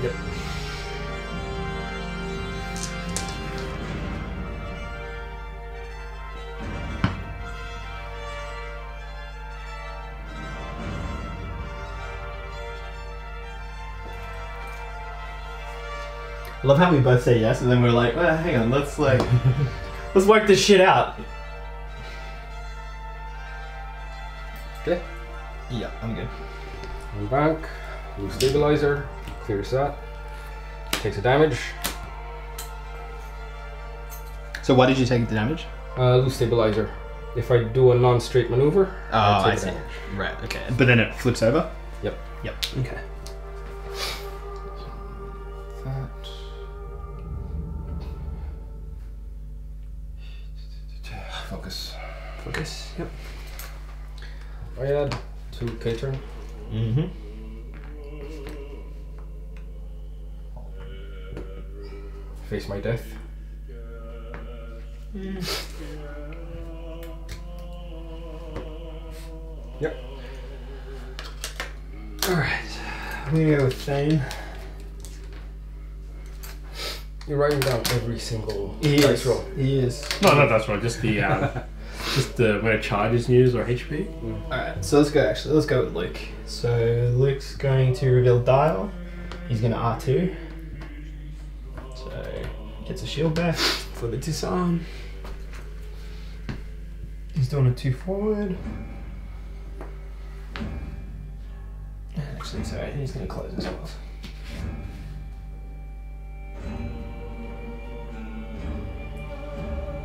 Yep. I love how we both say yes and then we're like, well, hang on, let's work this shit out. Okay. Yeah, I'm good. One back. Blue stabilizer. Clears that. Takes a damage. So why did you take the damage? Loose stabilizer. If I do a non-straight maneuver, I take see. damage. Right, okay. But then it flips over? Yep. Yep, okay. That. Focus. Focus, yep. I add 2 K-turn. Mm-hmm. Face my death. Yep. Alright. I'm gonna go with Thane. You're writing down every single He dice is. roll. He is. No, that's right. Just the where charge is used or HP. Alright, so let's go with Luke. So Luke's going to reveal dial. He's gonna R2. So gets a shield back for the disarm. He's doing a 2 forward. Actually, sorry, he's going to close his foils.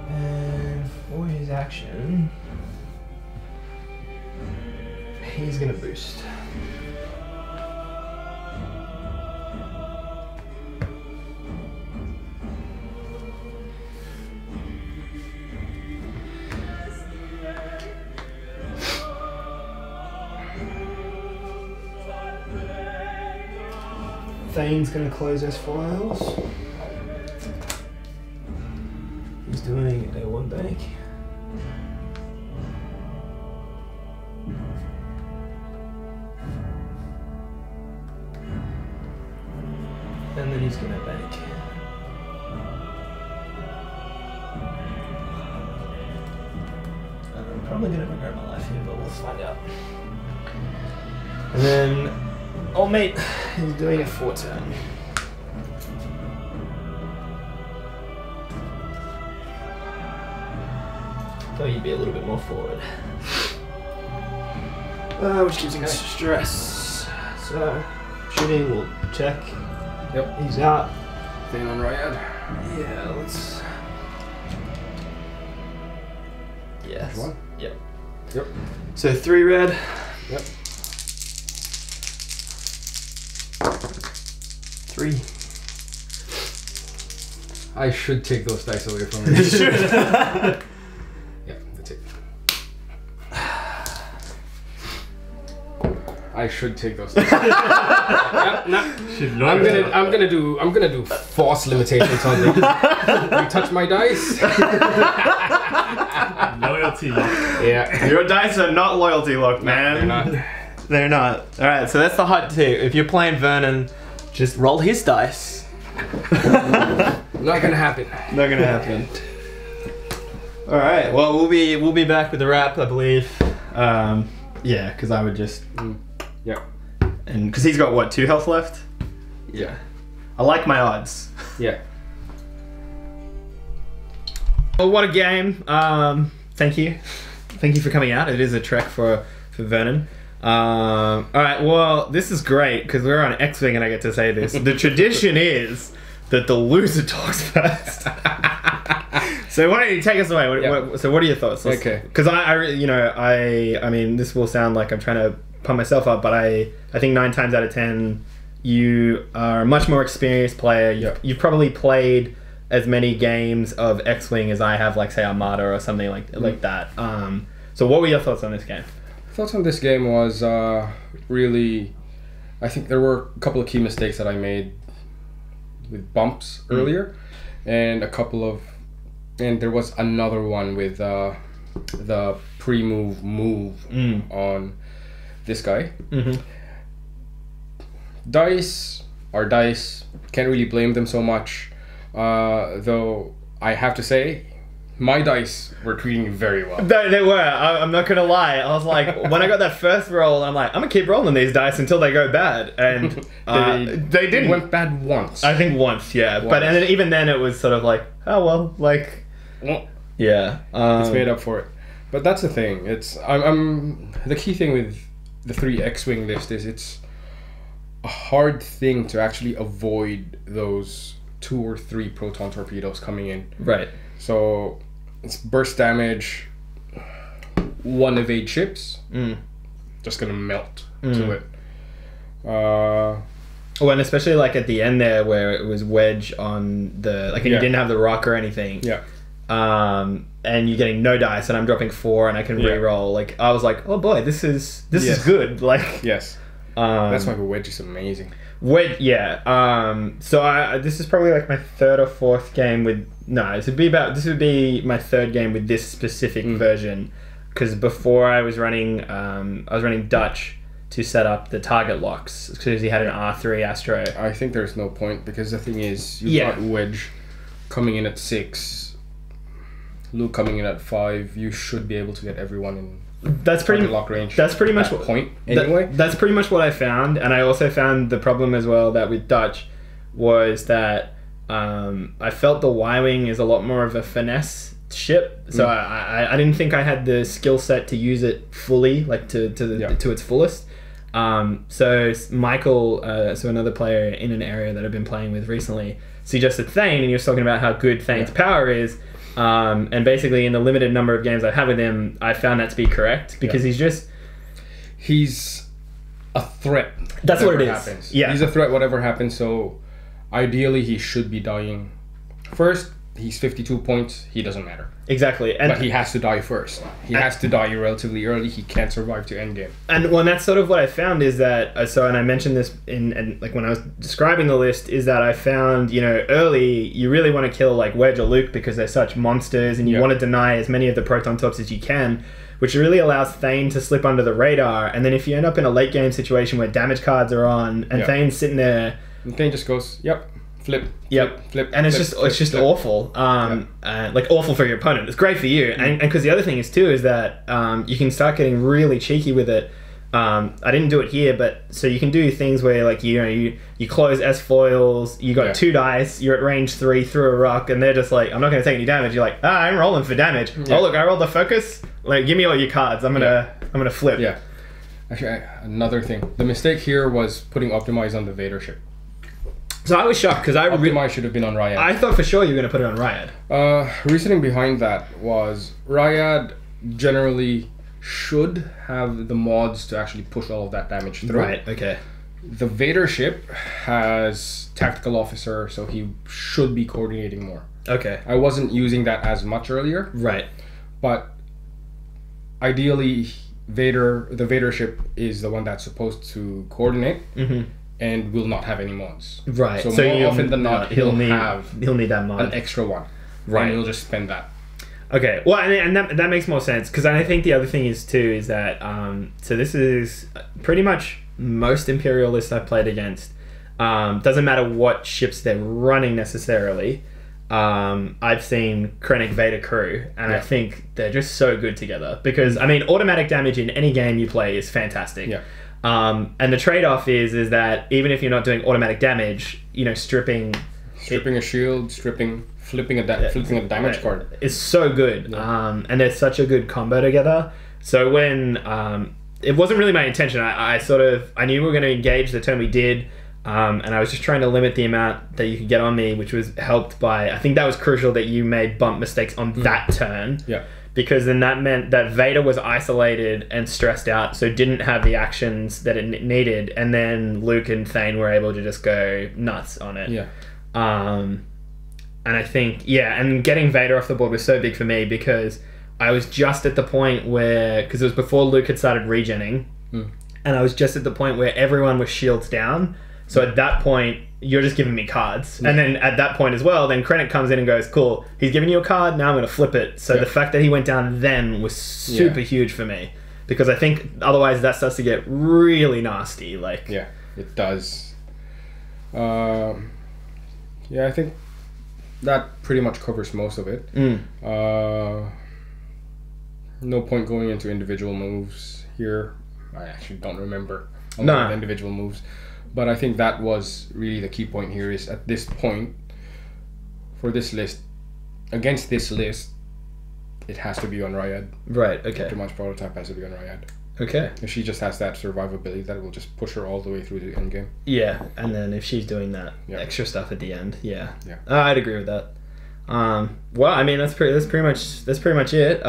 And for his action, he's going to boost. Thane's going to close his foils. He's doing a 1 bank. And then he's going to bank. I'm probably going to regret my life here, but we'll find out. And then old mate is doing a 4 turn. Thought you'd be a little bit more forward. Which gives him stress. So, shooting, we'll check. Yep. He's out. Thing on Ryad. Yeah, let's... Yes. One? Yep. Yep. So 3 red. Yep. 3. I should take those dice away from me. Yeah, that's it. I should take those dice. I'm gonna do force limitations on them. You touch my dice. Loyalty lock. Yeah. Your dice are not loyalty locked, man. They're not. They're not. Alright, so that's the hot tip. If you're playing Vernon, just roll his dice. Not gonna happen. Not gonna happen. Alright, well we'll be back with the wrap, I believe. Yeah, because I would just Yeah. and because he's got what, 2 health left? Yeah. I like my odds. Yeah. Well, what a game. Thank you for coming out. It is a trek for Vernon. Alright, well, this is great because we're on Xwing and I get to say this. The tradition is that the loser talks first. So why don't you take us away? So what are your thoughts? Okay. Because I mean, this will sound like I'm trying to pump myself up, but I think 9 times out of 10, you are a much more experienced player. You've probably played as many games of Xwing as I have, like say Armada or something like that. So what were your thoughts on this game? Thoughts on this game was really, I think there were a couple of key mistakes that I made with bumps earlier, and there was another one with the pre-move on this guy. Dice are dice, can't really blame them so much, though I have to say my dice were treating you very well. They were. I'm not gonna lie. I was like, when I got that first roll, I'm like, I'm gonna keep rolling these dice until they go bad, and they didn't. It went bad once. I think once, yeah. But and then, even then, it was sort of like, oh well, like, yeah. It's made up for it. But that's the thing. I'm the key thing with the 3 Xwing list is it's a hard thing to actually avoid those 2 or 3 proton torpedoes coming in. Right. So it's burst damage, 1 evade ships, just gonna melt to it. Oh, and especially like at the end there where it was wedge on the and you didn't have the rock or anything. Yeah. And you're getting no dice, and I'm dropping 4, and I can re-roll. Like I was like, oh boy, this is good. Like yes, that's why the wedge is amazing. Wedge, yeah. So this is probably like my 3rd or 4th game with. No, this would be my 3rd game with this specific version, because before I was running Dutch to set up the target locks because he had an R3 Astro. I think there's no point because the thing is you've got Wedge coming in at 6, Luke coming in at 5. You should be able to get everyone in. That's pretty lock range. That's pretty much what point anyway. That's pretty much what I found, and I also found the problem as well that with Dutch was that I felt the Y-wing is a lot more of a finesse ship, so I didn't think I had the skill set to use it fully, like to its fullest. So Michael, so another player in an area that I've been playing with recently, suggested Thane, and he was talking about how good Thane's power is. And basically, in the limited number of games I've had with him, I found that to be correct because he's a threat. That's what it is. Happens. Yeah, he's a threat. Whatever happens. So ideally, he should be dying first. He's 52 points. He doesn't matter. Exactly. But he has to die first. He has to die relatively early. He can't survive to endgame. And that's sort of what I found is that, and I mentioned this in like when I was describing the list, is that I found, early, you really want to kill like Wedge or Luke because they're such monsters and you want to deny as many of the proton tops as you can, which really allows Thane to slip under the radar. And then if you end up in a late game situation where damage cards are on and Thane's sitting there... And Thane just goes, flip, and it's just awful. Like awful for your opponent. It's great for you, and because the other thing is too is that you can start getting really cheeky with it. I didn't do it here, but so you can do things where like you close S foils, you got 2 dice, you're at range 3 through a rock, and they're just like, I'm not going to take any damage. You're like, I'm rolling for damage. Oh look, I rolled the focus. Like, give me all your cards. I'm gonna flip. Yeah. Actually, another thing. The mistake here was putting Optimize on the Vader ship. So I was shocked because Optimize should have been on Ryad. I thought for sure you were going to put it on Ryad. Reasoning behind that was Ryad generally should have the mods to actually push all of that damage through. Right, okay. The Vader ship has Tactical Officer, so he should be coordinating more. Okay. I wasn't using that as much earlier. Right. But ideally, the Vader ship is the one that's supposed to coordinate. Mm-hmm. And will not have any mods. Right. So more often than not, he'll need that mod. An extra one. Right. And he'll just spend that. Okay. Well, and that makes more sense because I think the other thing is too is that so this is pretty much most Imperial lists I've played against. Doesn't matter what ships they're running necessarily. I've seen Krennic Vader crew, and I think they're just so good together because automatic damage in any game you play is fantastic. Yeah. And the trade-off is that even if you're not doing automatic damage, stripping a shield, flipping a damage card is so good. Yeah. And they're such a good combo together. So when it wasn't really my intention, I knew we were going to engage the turn we did, and I was just trying to limit the amount that you could get on me, which was helped by, I think that was crucial that you made bump mistakes on that turn. Yeah. Because then that meant that Vader was isolated and stressed out, so didn't have the actions that it needed, and then Luke and Thane were able to just go nuts on it. Yeah. And I think, and getting Vader off the board was so big for me because I was just at the point where, because it was before Luke had started regenning, and I was just at the point where everyone was shields down, so at that point, you're just giving me cards. And then at that point as well, then Krennic comes in and goes, cool, he's giving you a card, now I'm going to flip it. So the fact that he went down then was super huge for me. Because I think otherwise that starts to get really nasty. Yeah, it does. I think that pretty much covers most of it. No point going into individual moves here. I actually don't remember a lot of individual moves. But I think that was really the key point here is at this point, for this list, against this list, it has to be on Ryad. Right, okay. Optimized prototype has to be on Ryad. Okay. If she just has that survivability, that will just push her all the way through the end game. Yeah, and then if she's doing that extra stuff at the end, I'd agree with that. Well, that's pretty much it.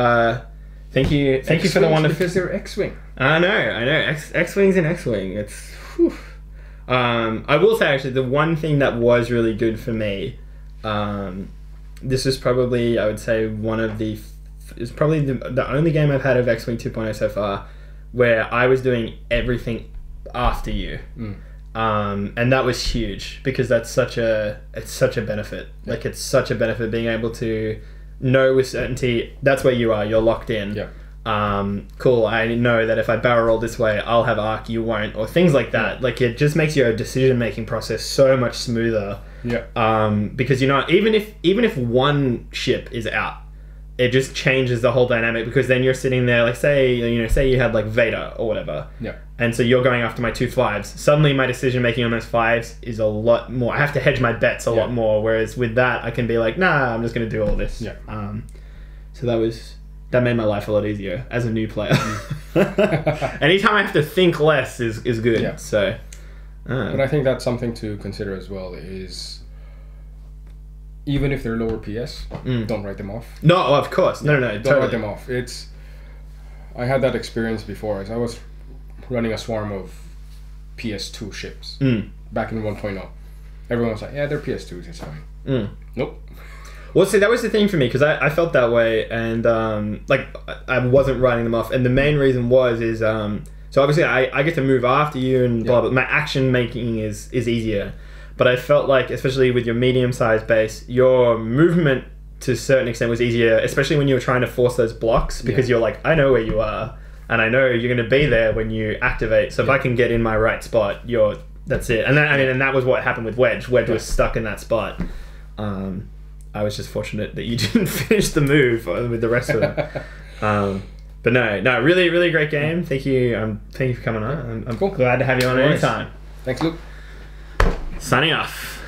Thank you for the one because they're Xwing. I know. Xwing's an Xwing. It's. Whew. I will say actually the one thing that was really good for me, this is probably I would say it's probably the only game I've had of Xwing 2.0 so far where I was doing everything after you, and that was huge because it's such a benefit. Yeah. Like it's such a benefit being able to know with certainty that's where you are. You're locked in. Yeah. Cool, I know that if I barrel roll this way, I'll have arc, you won't, or things like that. Yeah. Like, it just makes your decision-making process so much smoother. Yeah. Because you're not, even if one ship is out, it just changes the whole dynamic because then you're sitting there, like, say you had, like, Vader or whatever. Yeah. And so you're going after my 2 5s. Suddenly my decision-making on those 5s is a lot more, I have to hedge my bets a lot more, whereas with that, I can be like, nah, I'm just going to do all this. Yeah. So that was that made my life a lot easier as a new player. Anytime I have to think less is good. Yeah. So, But I think that's something to consider as well. Is even if they're lower PS, don't write them off. no, of course, no, Don't totally. write them off. I had that experience before. As I was running a swarm of PS2 ships back in 1.0. Everyone was like, "Yeah, they're PS2s. It's fine." Nope. Well, see, that was the thing for me because I felt that way, and like I wasn't writing them off, and the main reason is so obviously I get to move after you and blah blah. My action making is easier, but I felt like especially with your medium sized base, your movement to a certain extent was easier, especially when you were trying to force those blocks because you're like, I know where you are, and I know you're going to be there when you activate. So if I can get in my right spot, that's it. And then, and that was what happened with Wedge. Wedge was stuck in that spot. I was just fortunate that you didn't finish the move with the rest of them. But no, really, really great game. Thank you. Thank you for coming on. I'm Cool. glad to have you on anytime. Thanks, Luke. Signing off.